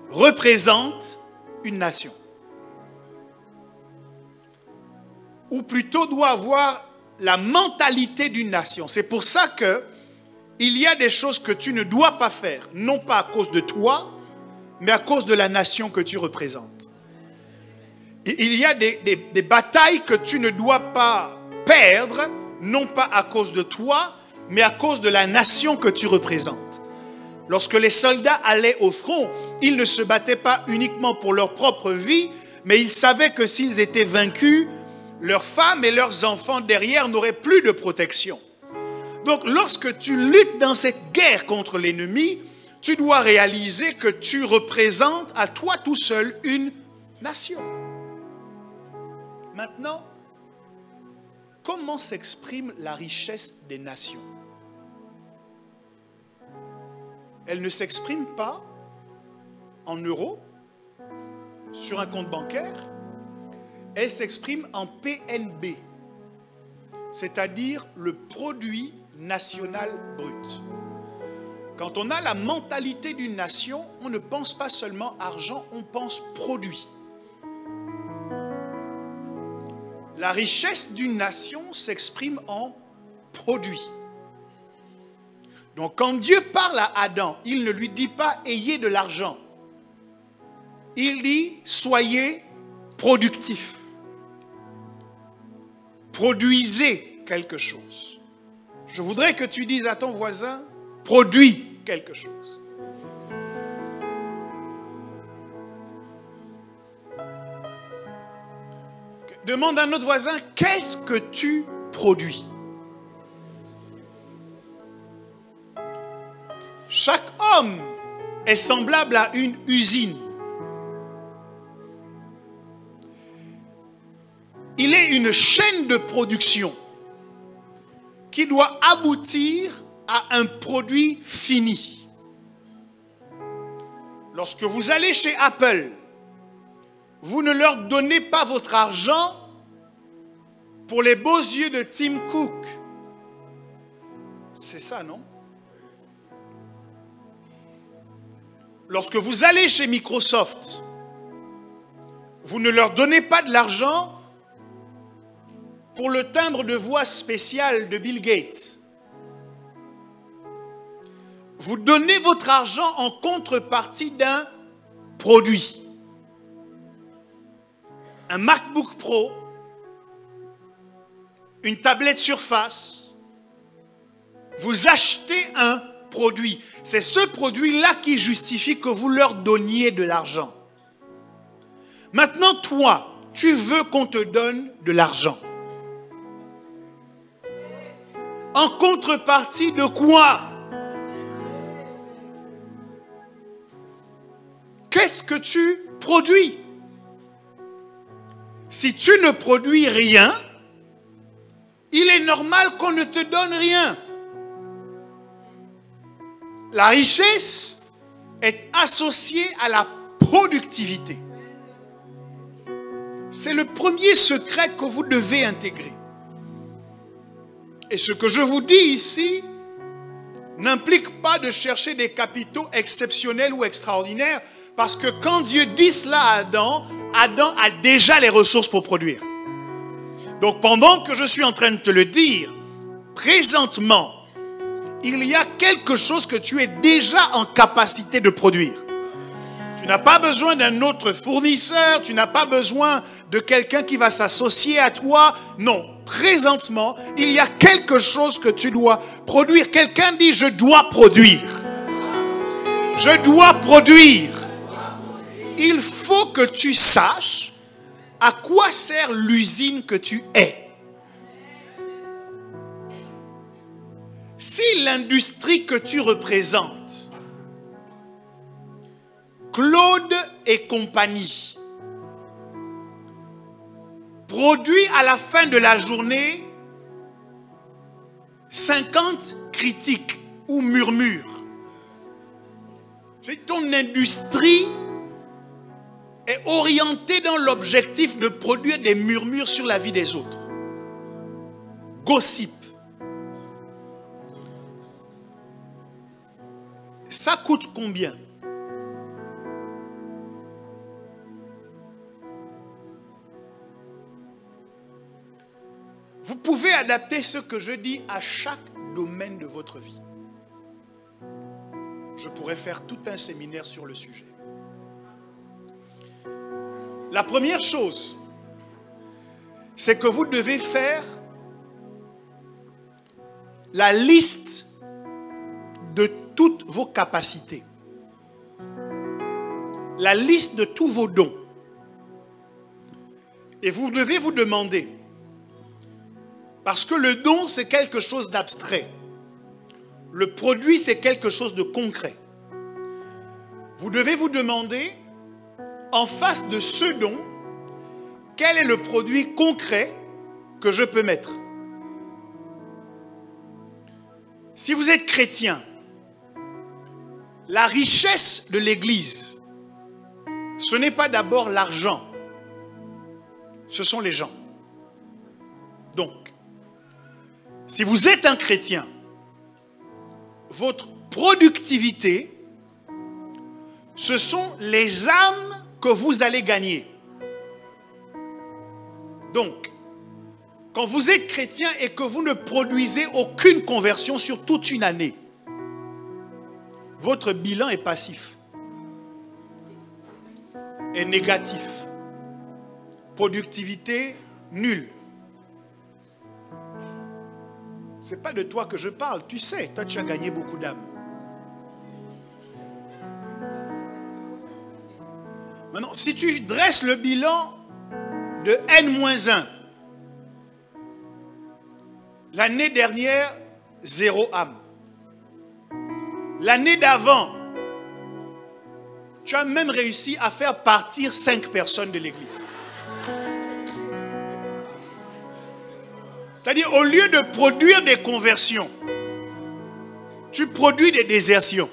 représente une nation. Ou plutôt doit avoir la mentalité d'une nation. C'est pour ça que il y a des choses que tu ne dois pas faire, non pas à cause de toi, mais à cause de la nation que tu représentes. Et il y a des batailles que tu ne dois pas perdre, non pas à cause de toi, mais à cause de la nation que tu représentes. Lorsque les soldats allaient au front, ils ne se battaient pas uniquement pour leur propre vie, mais ils savaient que s'ils étaient vaincus, leurs femmes et leurs enfants derrière n'auraient plus de protection. Donc lorsque tu luttes dans cette guerre contre l'ennemi, tu dois réaliser que tu représentes à toi tout seul une nation. Maintenant, comment s'exprime la richesse des nations? Elle ne s'exprime pas en euros, sur un compte bancaire. Elle s'exprime en PNB, c'est-à-dire le produit national brut. Quand on a la mentalité d'une nation, on ne pense pas seulement argent, on pense produit. La richesse d'une nation s'exprime en produit. Donc quand Dieu parle à Adam, il ne lui dit pas « ayez de l'argent ». Il dit « soyez productifs ». Produisez quelque chose. Je voudrais que tu dises à ton voisin, produis quelque chose. Demande à notre voisin, qu'est-ce que tu produis? Chaque homme est semblable à une usine. Il est une chaîne de production qui doit aboutir à un produit fini. Lorsque vous allez chez Apple, vous ne leur donnez pas votre argent pour les beaux yeux de Tim Cook. C'est ça, non? Lorsque vous allez chez Microsoft, vous ne leur donnez pas de l'argent pour le timbre de voix spécial de Bill Gates. Vous donnez votre argent en contrepartie d'un produit. Un MacBook Pro, une tablette Surface. Vous achetez un produit. C'est ce produit-là qui justifie que vous leur donniez de l'argent. Maintenant, toi, tu veux qu'on te donne de l'argent. En contrepartie de quoi? Qu'est-ce que tu produis? Si tu ne produis rien, il est normal qu'on ne te donne rien. La richesse est associée à la productivité. C'est le premier secret que vous devez intégrer. Et ce que je vous dis ici n'implique pas de chercher des capitaux exceptionnels ou extraordinaires, parce que quand Dieu dit cela à Adam, Adam a déjà les ressources pour produire. Donc pendant que je suis en train de te le dire, présentement, il y a quelque chose que tu es déjà en capacité de produire. Tu n'as pas besoin d'un autre fournisseur, tu n'as pas besoin de quelqu'un qui va s'associer à toi. Non, présentement, il y a quelque chose que tu dois produire. Quelqu'un dit, je dois produire. Je dois produire. Il faut que tu saches à quoi sert l'usine que tu es. Si l'industrie que tu représentes, Claude et compagnie, produit à la fin de la journée 50 critiques ou murmures, ton industrie est orientée dans l'objectif de produire des murmures sur la vie des autres. Gossip. Ça coûte combien? Vous pouvez adapter ce que je dis à chaque domaine de votre vie. Je pourrais faire tout un séminaire sur le sujet. La première chose, c'est que vous devez faire la liste de toutes vos capacités. La liste de tous vos dons. Et vous devez vous demander, parce que le don, c'est quelque chose d'abstrait. Le produit, c'est quelque chose de concret. Vous devez vous demander, en face de ce don, quel est le produit concret que je peux mettre? Si vous êtes chrétien, la richesse de l'Église, ce n'est pas d'abord l'argent, ce sont les gens. Donc, si vous êtes un chrétien, votre productivité, ce sont les âmes que vous allez gagner. Donc, quand vous êtes chrétien et que vous ne produisez aucune conversion sur toute une année, votre bilan est passif, est négatif. Productivité nulle. Ce n'est pas de toi que je parle. Tu sais, toi tu as gagné beaucoup d'âmes. Maintenant, si tu dresses le bilan de N-1, l'année dernière, 0 âme. L'année d'avant, tu as même réussi à faire partir 5 personnes de l'église. C'est-à-dire, au lieu de produire des conversions, tu produis des désertions.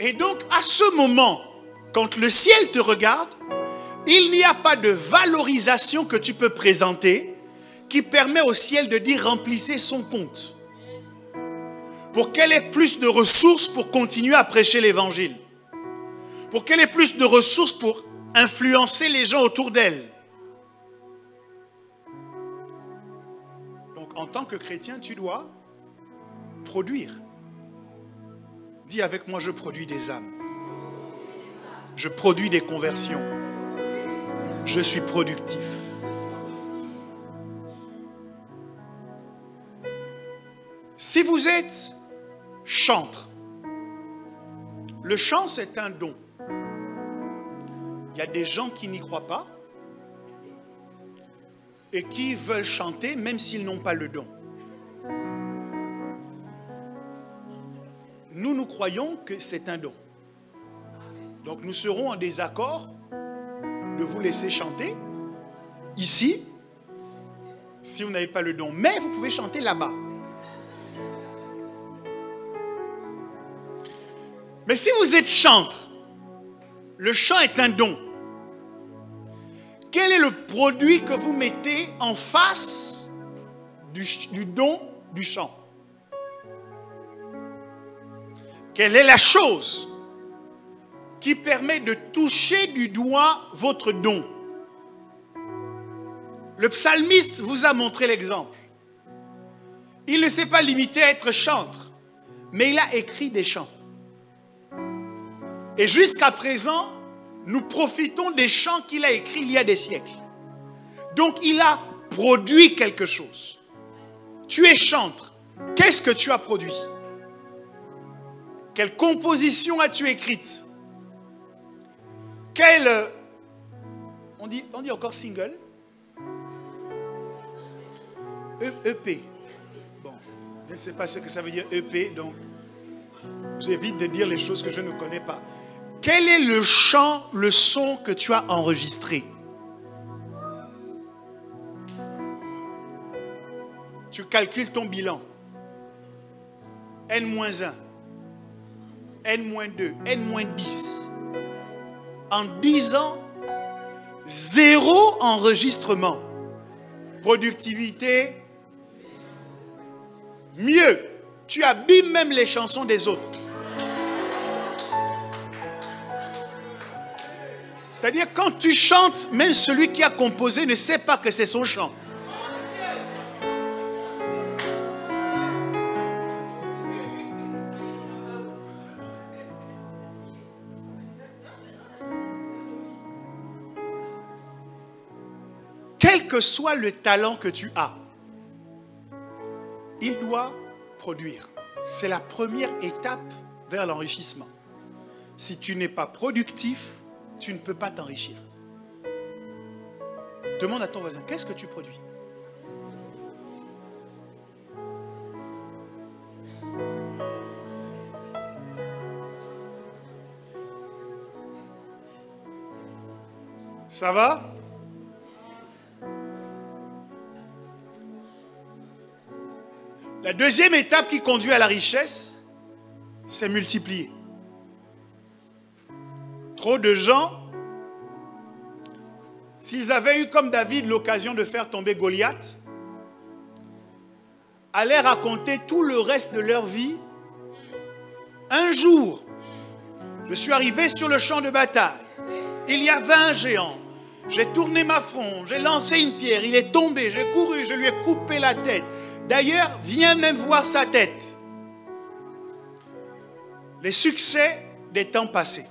Et donc, à ce moment, quand le ciel te regarde, il n'y a pas de valorisation que tu peux présenter qui permet au ciel de dire remplissez son compte. Pour qu'elle ait plus de ressources pour continuer à prêcher l'évangile. Pour qu'elle ait plus de ressources pour influencer les gens autour d'elle. Donc, en tant que chrétien, tu dois produire. Dis avec moi, je produis des âmes. Je produis des conversions. Je suis productif. Si vous êtes chantre, le chant c'est un don. Il y a des gens qui n'y croient pas et qui veulent chanter même s'ils n'ont pas le don. Nous croyons que c'est un don. Donc nous serons en désaccord de vous laisser chanter ici si vous n'avez pas le don. Mais vous pouvez chanter là-bas. Mais si vous êtes chantre, le chant est un don. Quel est le produit que vous mettez en face du don du chant? Quelle est la chose qui permet de toucher du doigt votre don? Le psalmiste vous a montré l'exemple. Il ne s'est pas limité à être chantre, mais il a écrit des chants. Et jusqu'à présent, nous profitons des chants qu'il a écrits il y a des siècles. Donc il a produit quelque chose. Tu es chantre. Qu'est-ce que tu as produit? Quelle composition as-tu écrite? Quelle... On dit encore single? EP. Bon, je ne sais pas ce que ça veut dire EP, donc j'évite de dire les choses que je ne connais pas. Quel est le chant, le son que tu as enregistré? Tu calcules ton bilan. N-1, N-2, N-10. En 10 ans, 0 enregistrement. Productivité. Mieux, tu abîmes même les chansons des autres. C'est-à-dire, quand tu chantes, même celui qui a composé ne sait pas que c'est son chant. Quel que soit le talent que tu as, il doit produire. C'est la première étape vers l'enrichissement. Si tu n'es pas productif, tu ne peux pas t'enrichir. Demande à ton voisin, qu'est-ce que tu produis? Ça va? La deuxième étape qui conduit à la richesse, c'est multiplier. Trop de gens, s'ils avaient eu comme David l'occasion de faire tomber Goliath, allaient raconter tout le reste de leur vie. Un jour, je suis arrivé sur le champ de bataille. Il y avait un géant. J'ai tourné ma fronde, j'ai lancé une pierre, il est tombé, j'ai couru, je lui ai coupé la tête. D'ailleurs, viens même voir sa tête. Les succès des temps passés.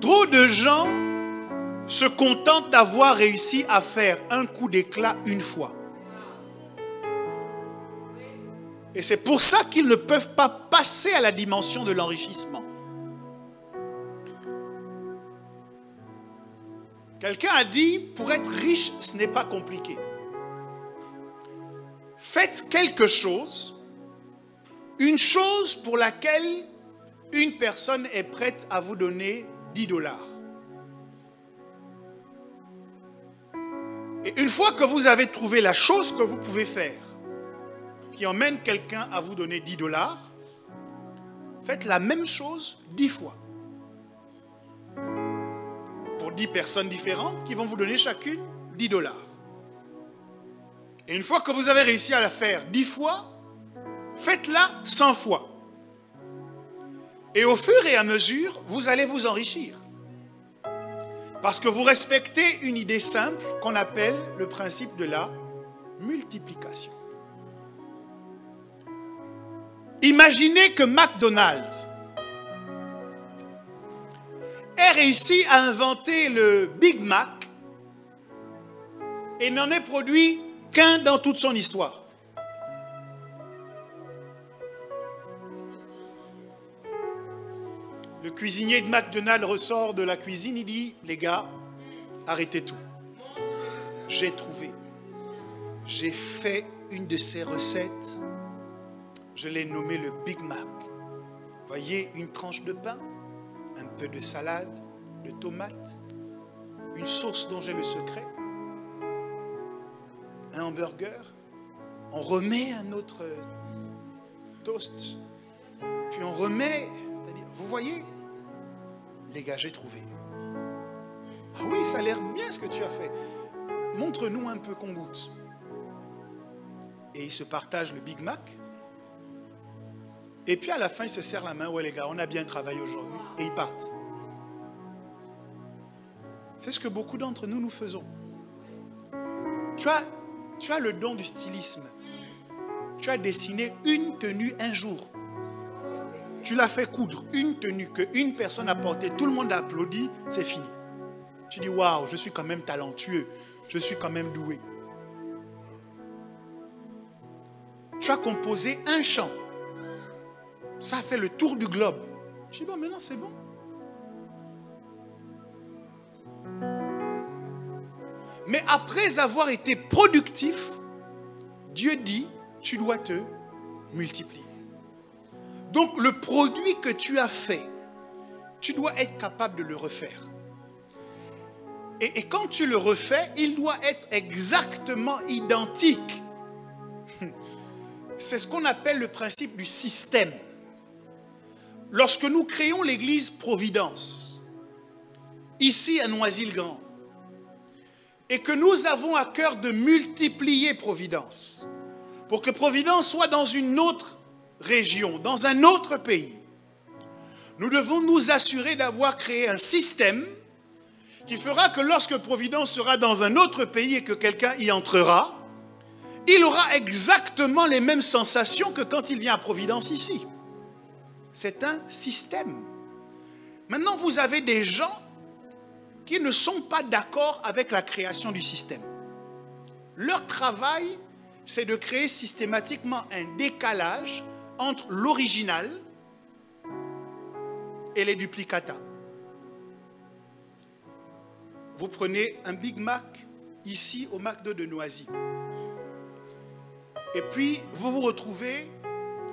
Trop de gens se contentent d'avoir réussi à faire un coup d'éclat une fois. Et c'est pour ça qu'ils ne peuvent pas passer à la dimension de l'enrichissement. Quelqu'un a dit, pour être riche, ce n'est pas compliqué. Faites quelque chose, une chose pour laquelle une personne est prête à vous donner 10 $. Et une fois que vous avez trouvé la chose que vous pouvez faire, qui emmène quelqu'un à vous donner 10 $, faites la même chose 10 fois. Pour 10 personnes différentes qui vont vous donner chacune 10 $. Et une fois que vous avez réussi à la faire 10 fois, faites-la 100 fois. Et au fur et à mesure, vous allez vous enrichir. Parce que vous respectez une idée simple qu'on appelle le principe de la multiplication. Imaginez que McDonald's ait réussi à inventer le Big Mac et n'en ait produit qu'un dans toute son histoire. Le cuisinier de McDonald's ressort de la cuisine, il dit, les gars, arrêtez tout. J'ai trouvé. J'ai fait une de ces recettes. Je l'ai nommée le Big Mac. Voyez, une tranche de pain, un peu de salade, de tomates, une sauce dont j'ai le secret, un hamburger, on remet un autre toast, puis on remet, vous voyez, les gars, j'ai trouvé. Ah oui, ça a l'air bien ce que tu as fait. Montre-nous un peu qu'on goûte. Et ils se partagent le Big Mac. Et puis à la fin, ils se serrent la main. Ouais les gars, on a bien travaillé aujourd'hui. Et ils partent. C'est ce que beaucoup d'entre nous faisons. Tu as le don du stylisme. Tu as dessiné une tenue un jour. Tu l'as fait coudre, une tenue qu'une personne a portée, tout le monde a applaudi, c'est fini. Tu dis, waouh, je suis quand même talentueux, je suis quand même doué. Tu as composé un chant. Ça a fait le tour du globe. Je dis, bon, maintenant c'est bon. Mais après avoir été productif, Dieu dit, tu dois te multiplier. Donc le produit que tu as fait, tu dois être capable de le refaire. Et quand tu le refais, il doit être exactement identique. C'est ce qu'on appelle le principe du système. Lorsque nous créons l'église Providence, ici à Noisy-le-Grand, et que nous avons à cœur de multiplier Providence, pour que Providence soit dans une autre région, dans un autre pays, nous devons nous assurer d'avoir créé un système qui fera que lorsque Providence sera dans un autre pays et que quelqu'un y entrera, il aura exactement les mêmes sensations que quand il vient à Providence ici. C'est un système. Maintenant, vous avez des gens qui ne sont pas d'accord avec la création du système. Leur travail, c'est de créer systématiquement un décalage entre l'original et les duplicata. Vous prenez un Big Mac ici au McDo de Noisy. Et puis, vous vous retrouvez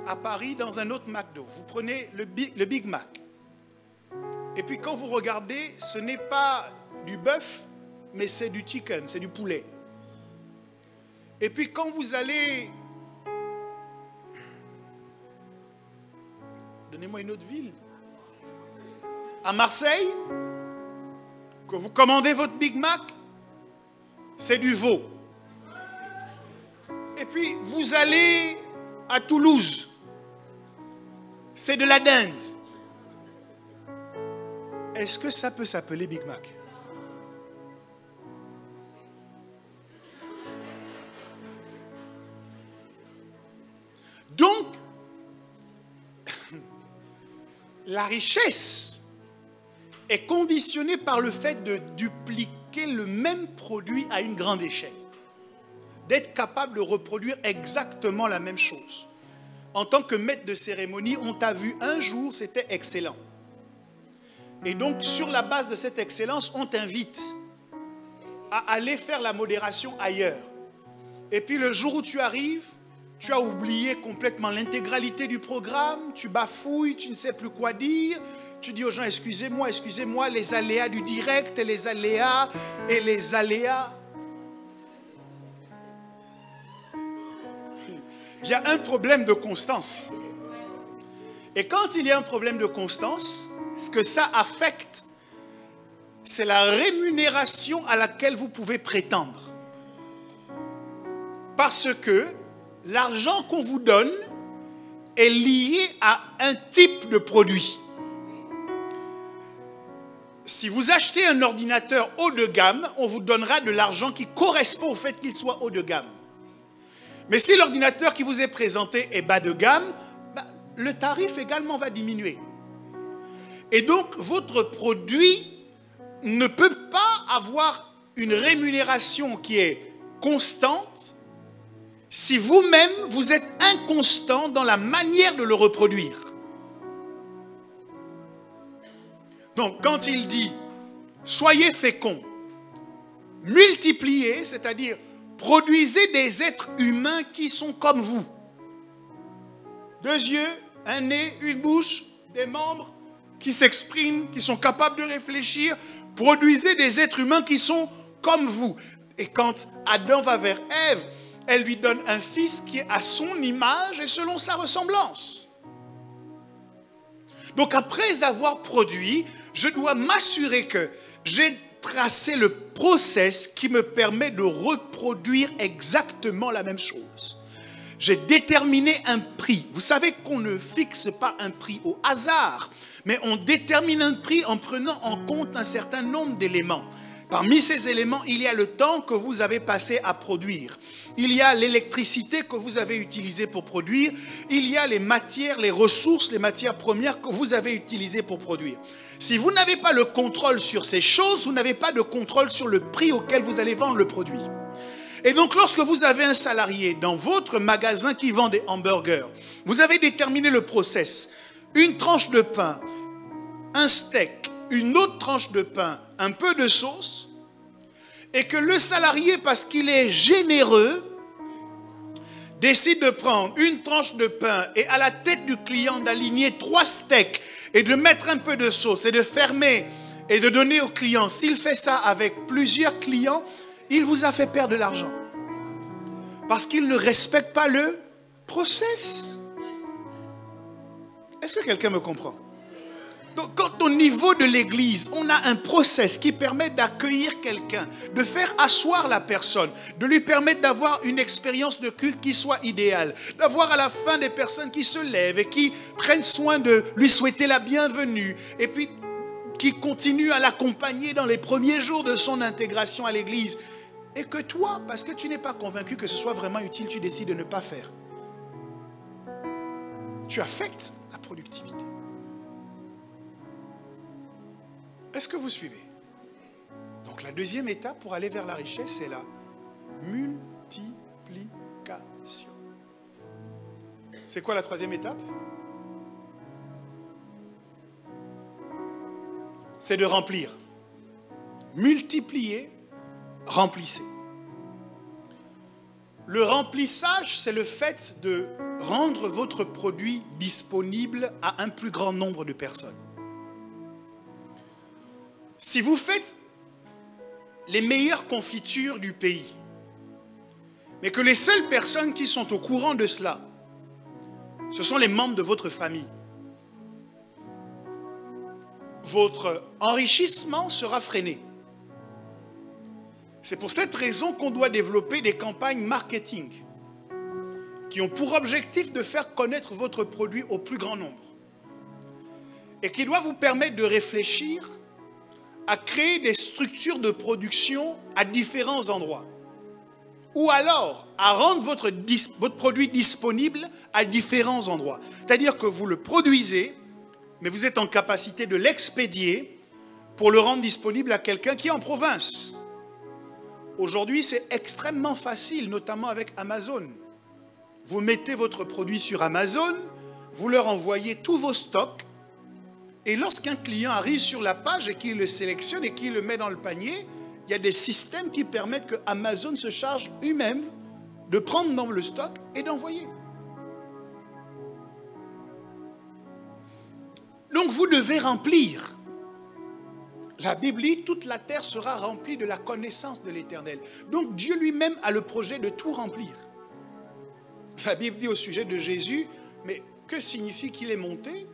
à Paris dans un autre McDo. Vous prenez le Big Mac. Et puis quand vous regardez, ce n'est pas du bœuf, mais c'est du chicken, c'est du poulet. Et puis quand vous allez... Donnez-moi une autre ville. À Marseille, que vous commandez votre Big Mac, c'est du veau. Et puis vous allez à Toulouse, c'est de la dinde. Est-ce que ça peut s'appeler Big Mac? Donc, la richesse est conditionnée par le fait de dupliquer le même produit à une grande échelle. D'être capable de reproduire exactement la même chose. En tant que maître de cérémonie, on t'a vu un jour, c'était excellent. Et donc, sur la base de cette excellence, on t'invite à aller faire la modération ailleurs. Et puis, le jour où tu arrives, tu as oublié complètement l'intégralité du programme, tu bafouilles, tu ne sais plus quoi dire, tu dis aux gens, excusez-moi, excusez-moi, les aléas du direct, et les aléas. Il y a un problème de constance. Et quand il y a un problème de constance, ce que ça affecte, c'est la rémunération à laquelle vous pouvez prétendre. Parce que l'argent qu'on vous donne est lié à un type de produit. Si vous achetez un ordinateur haut de gamme, on vous donnera de l'argent qui correspond au fait qu'il soit haut de gamme. Mais si l'ordinateur qui vous est présenté est bas de gamme, le tarif également va diminuer. Et donc, votre produit ne peut pas avoir une rémunération qui est constante si vous-même, vous êtes inconstant dans la manière de le reproduire. Donc, quand il dit « soyez féconds, multipliez », c'est-à-dire produisez des êtres humains qui sont comme vous. 2 yeux, un nez, une bouche, des membres qui s'expriment, qui sont capables de réfléchir. Produisez des êtres humains qui sont comme vous. Et quand Adam va vers Ève, elle lui donne un fils qui est à son image et selon sa ressemblance. Donc après avoir produit, je dois m'assurer que j'ai tracé le process qui me permet de reproduire exactement la même chose. J'ai déterminé un prix. Vous savez qu'on ne fixe pas un prix au hasard, mais on détermine un prix en prenant en compte un certain nombre d'éléments. Parmi ces éléments, il y a le temps que vous avez passé à produire. Il y a l'électricité que vous avez utilisée pour produire. Il y a les matières, les ressources, les matières premières que vous avez utilisées pour produire. Si vous n'avez pas le contrôle sur ces choses, vous n'avez pas de contrôle sur le prix auquel vous allez vendre le produit. Et donc, lorsque vous avez un salarié dans votre magasin qui vend des hamburgers, vous avez déterminé le process. Une tranche de pain, un steak, une autre tranche de pain, un peu de sauce, et que le salarié, parce qu'il est généreux, décide de prendre une tranche de pain et à la tête du client d'aligner 3 steaks et de mettre un peu de sauce et de fermer et de donner au client. S'il fait ça avec plusieurs clients, il vous a fait perdre de l'argent. Parce qu'il ne respecte pas le process. Est-ce que quelqu'un me comprend? Donc, quand au niveau de l'église, on a un process qui permet d'accueillir quelqu'un, de faire asseoir la personne, de lui permettre d'avoir une expérience de culte qui soit idéale, d'avoir à la fin des personnes qui se lèvent et qui prennent soin de lui souhaiter la bienvenue, et puis qui continuent à l'accompagner dans les premiers jours de son intégration à l'église, et que toi, parce que tu n'es pas convaincu que ce soit vraiment utile, tu décides de ne pas faire. Tu affectes la productivité. Est-ce que vous suivez? Donc la deuxième étape pour aller vers la richesse, c'est la multiplication. C'est quoi la troisième étape? C'est de remplir. Multiplier, remplissez. Le remplissage, c'est le fait de rendre votre produit disponible à un plus grand nombre de personnes. Si vous faites les meilleures confitures du pays, mais que les seules personnes qui sont au courant de cela, ce sont les membres de votre famille, votre enrichissement sera freiné. C'est pour cette raison qu'on doit développer des campagnes marketing qui ont pour objectif de faire connaître votre produit au plus grand nombre et qui doivent vous permettre de réfléchir à créer des structures de production à différents endroits. Ou alors à rendre votre produit disponible à différents endroits. C'est-à-dire que vous le produisez, mais vous êtes en capacité de l'expédier pour le rendre disponible à quelqu'un qui est en province. Aujourd'hui, c'est extrêmement facile, notamment avec Amazon. Vous mettez votre produit sur Amazon, vous leur envoyez tous vos stocks, et lorsqu'un client arrive sur la page et qu'il le sélectionne et qu'il le met dans le panier, il y a des systèmes qui permettent que Amazon se charge lui-même de prendre dans le stock et d'envoyer. Donc vous devez remplir. La Bible dit, toute la terre sera remplie de la connaissance de l'Éternel. Donc Dieu lui-même a le projet de tout remplir. La Bible dit au sujet de Jésus, mais que signifie qu'il est monté?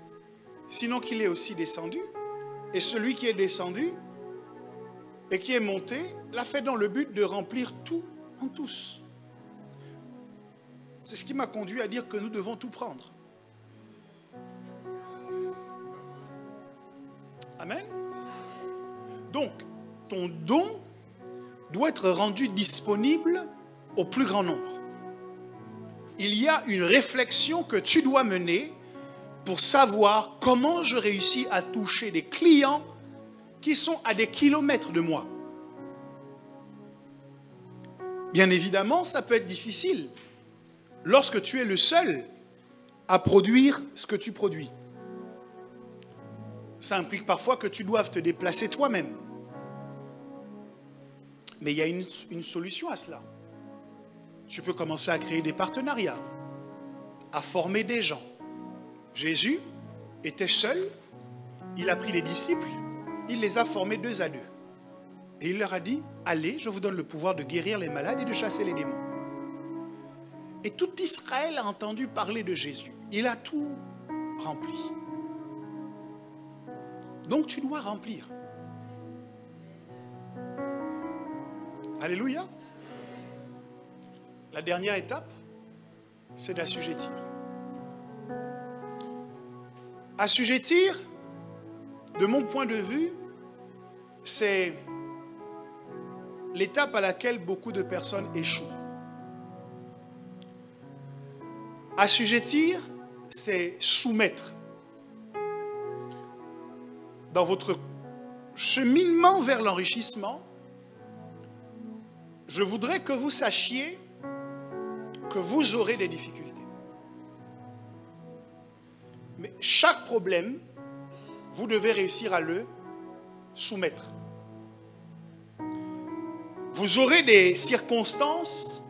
Sinon qu'il est aussi descendu. Et celui qui est descendu et qui est monté l'a fait dans le but de remplir tout en tous. C'est ce qui m'a conduit à dire que nous devons tout prendre. Amen. Donc, ton don doit être rendu disponible au plus grand nombre. Il y a une réflexion que tu dois mener pour savoir comment je réussis à toucher des clients qui sont à des kilomètres de moi. Bien évidemment, ça peut être difficile lorsque tu es le seul à produire ce que tu produis. Ça implique parfois que tu doives te déplacer toi-même. Mais il y a une solution à cela. Tu peux commencer à créer des partenariats, à former des gens. Jésus était seul, il a pris les disciples, il les a formés 2 à 2. Et il leur a dit, allez, je vous donne le pouvoir de guérir les malades et de chasser les démons. Et tout Israël a entendu parler de Jésus. Il a tout rempli. Donc tu dois remplir. Alléluia. La dernière étape, c'est d'assujettir. Assujettir, de mon point de vue, c'est l'étape à laquelle beaucoup de personnes échouent. Assujettir, c'est soumettre. Dans votre cheminement vers l'enrichissement, je voudrais que vous sachiez que vous aurez des difficultés. Mais chaque problème, vous devez réussir à le soumettre. Vous aurez des circonstances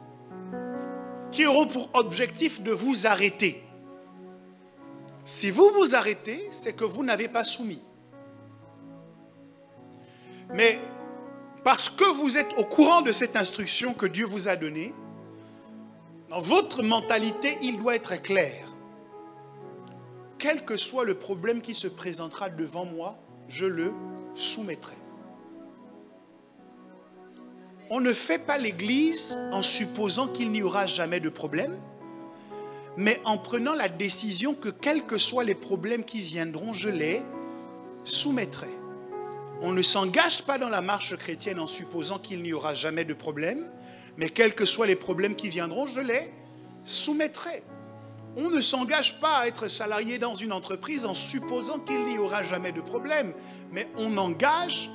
qui auront pour objectif de vous arrêter. Si vous vous arrêtez, c'est que vous n'avez pas soumis. Mais parce que vous êtes au courant de cette instruction que Dieu vous a donnée, dans votre mentalité, il doit être clair. Quel que soit le problème qui se présentera devant moi, je le soumettrai. On ne fait pas l'église en supposant qu'il n'y aura jamais de problème, mais en prenant la décision que quels que soient les problèmes qui viendront, je les soumettrai. On ne s'engage pas dans la marche chrétienne en supposant qu'il n'y aura jamais de problème, mais quels que soient les problèmes qui viendront, je les soumettrai. On ne s'engage pas à être salarié dans une entreprise en supposant qu'il n'y aura jamais de problème, mais on engage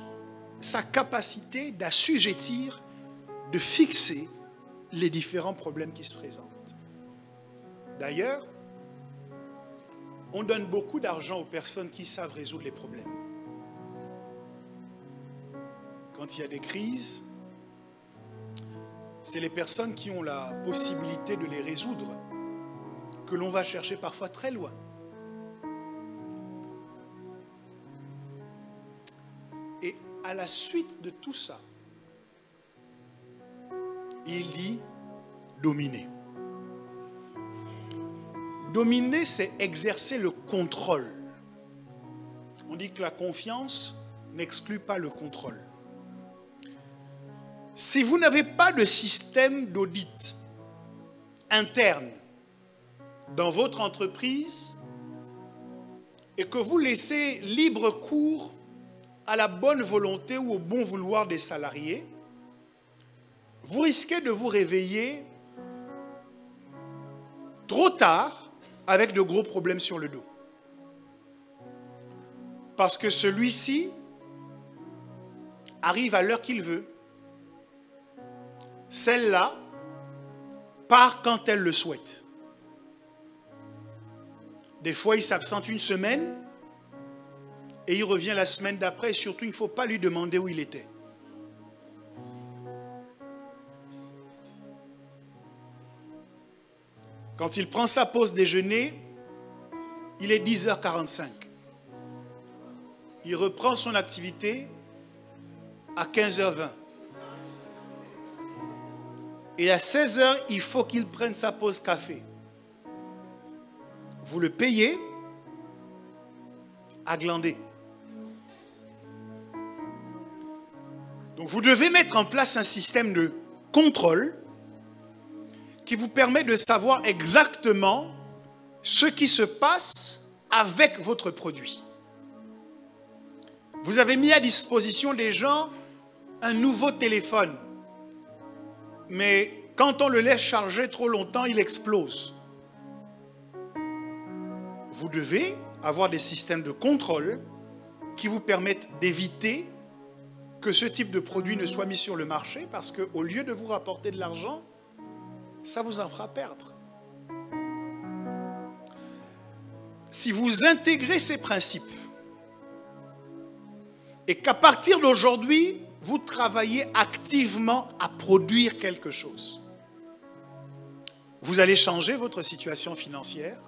sa capacité d'assujettir, de fixer les différents problèmes qui se présentent. D'ailleurs, on donne beaucoup d'argent aux personnes qui savent résoudre les problèmes. Quand il y a des crises, c'est les personnes qui ont la possibilité de les résoudre que l'on va chercher parfois très loin. Et à la suite de tout ça, il dit dominer. Dominer, c'est exercer le contrôle. On dit que la confiance n'exclut pas le contrôle. Si vous n'avez pas de système d'audit interne dans votre entreprise et que vous laissez libre cours à la bonne volonté ou au bon vouloir des salariés, vous risquez de vous réveiller trop tard avec de gros problèmes sur le dos. Parce que celui-ci arrive à l'heure qu'il veut. Celle-là part quand elle le souhaite. Des fois, il s'absente une semaine et il revient la semaine d'après. Et surtout, il ne faut pas lui demander où il était. Quand il prend sa pause déjeuner, il est 10h45. Il reprend son activité à 15h20. Et à 16h, il faut qu'il prenne sa pause café. Vous le payez à glander. Donc vous devez mettre en place un système de contrôle qui vous permet de savoir exactement ce qui se passe avec votre produit. Vous avez mis à disposition des gens un nouveau téléphone. Mais quand on le laisse charger trop longtemps, il explose. Vous devez avoir des systèmes de contrôle qui vous permettent d'éviter que ce type de produit ne soit mis sur le marché parce qu'au lieu de vous rapporter de l'argent, ça vous en fera perdre. Si vous intégrez ces principes et qu'à partir d'aujourd'hui, vous travaillez activement à produire quelque chose, vous allez changer votre situation financière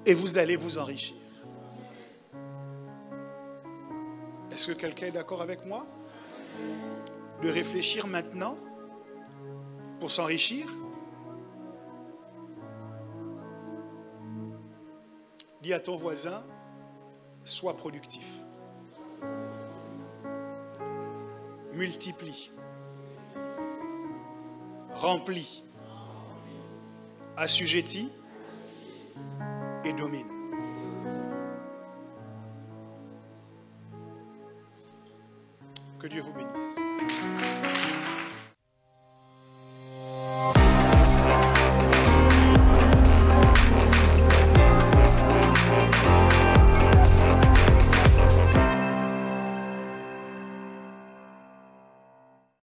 et vous allez vous enrichir. Est-ce que quelqu'un est d'accord avec moi? De réfléchir maintenant pour s'enrichir? Dis à ton voisin, sois productif. Multiplie. Remplis. Assujettis et domine. Que Dieu vous bénisse.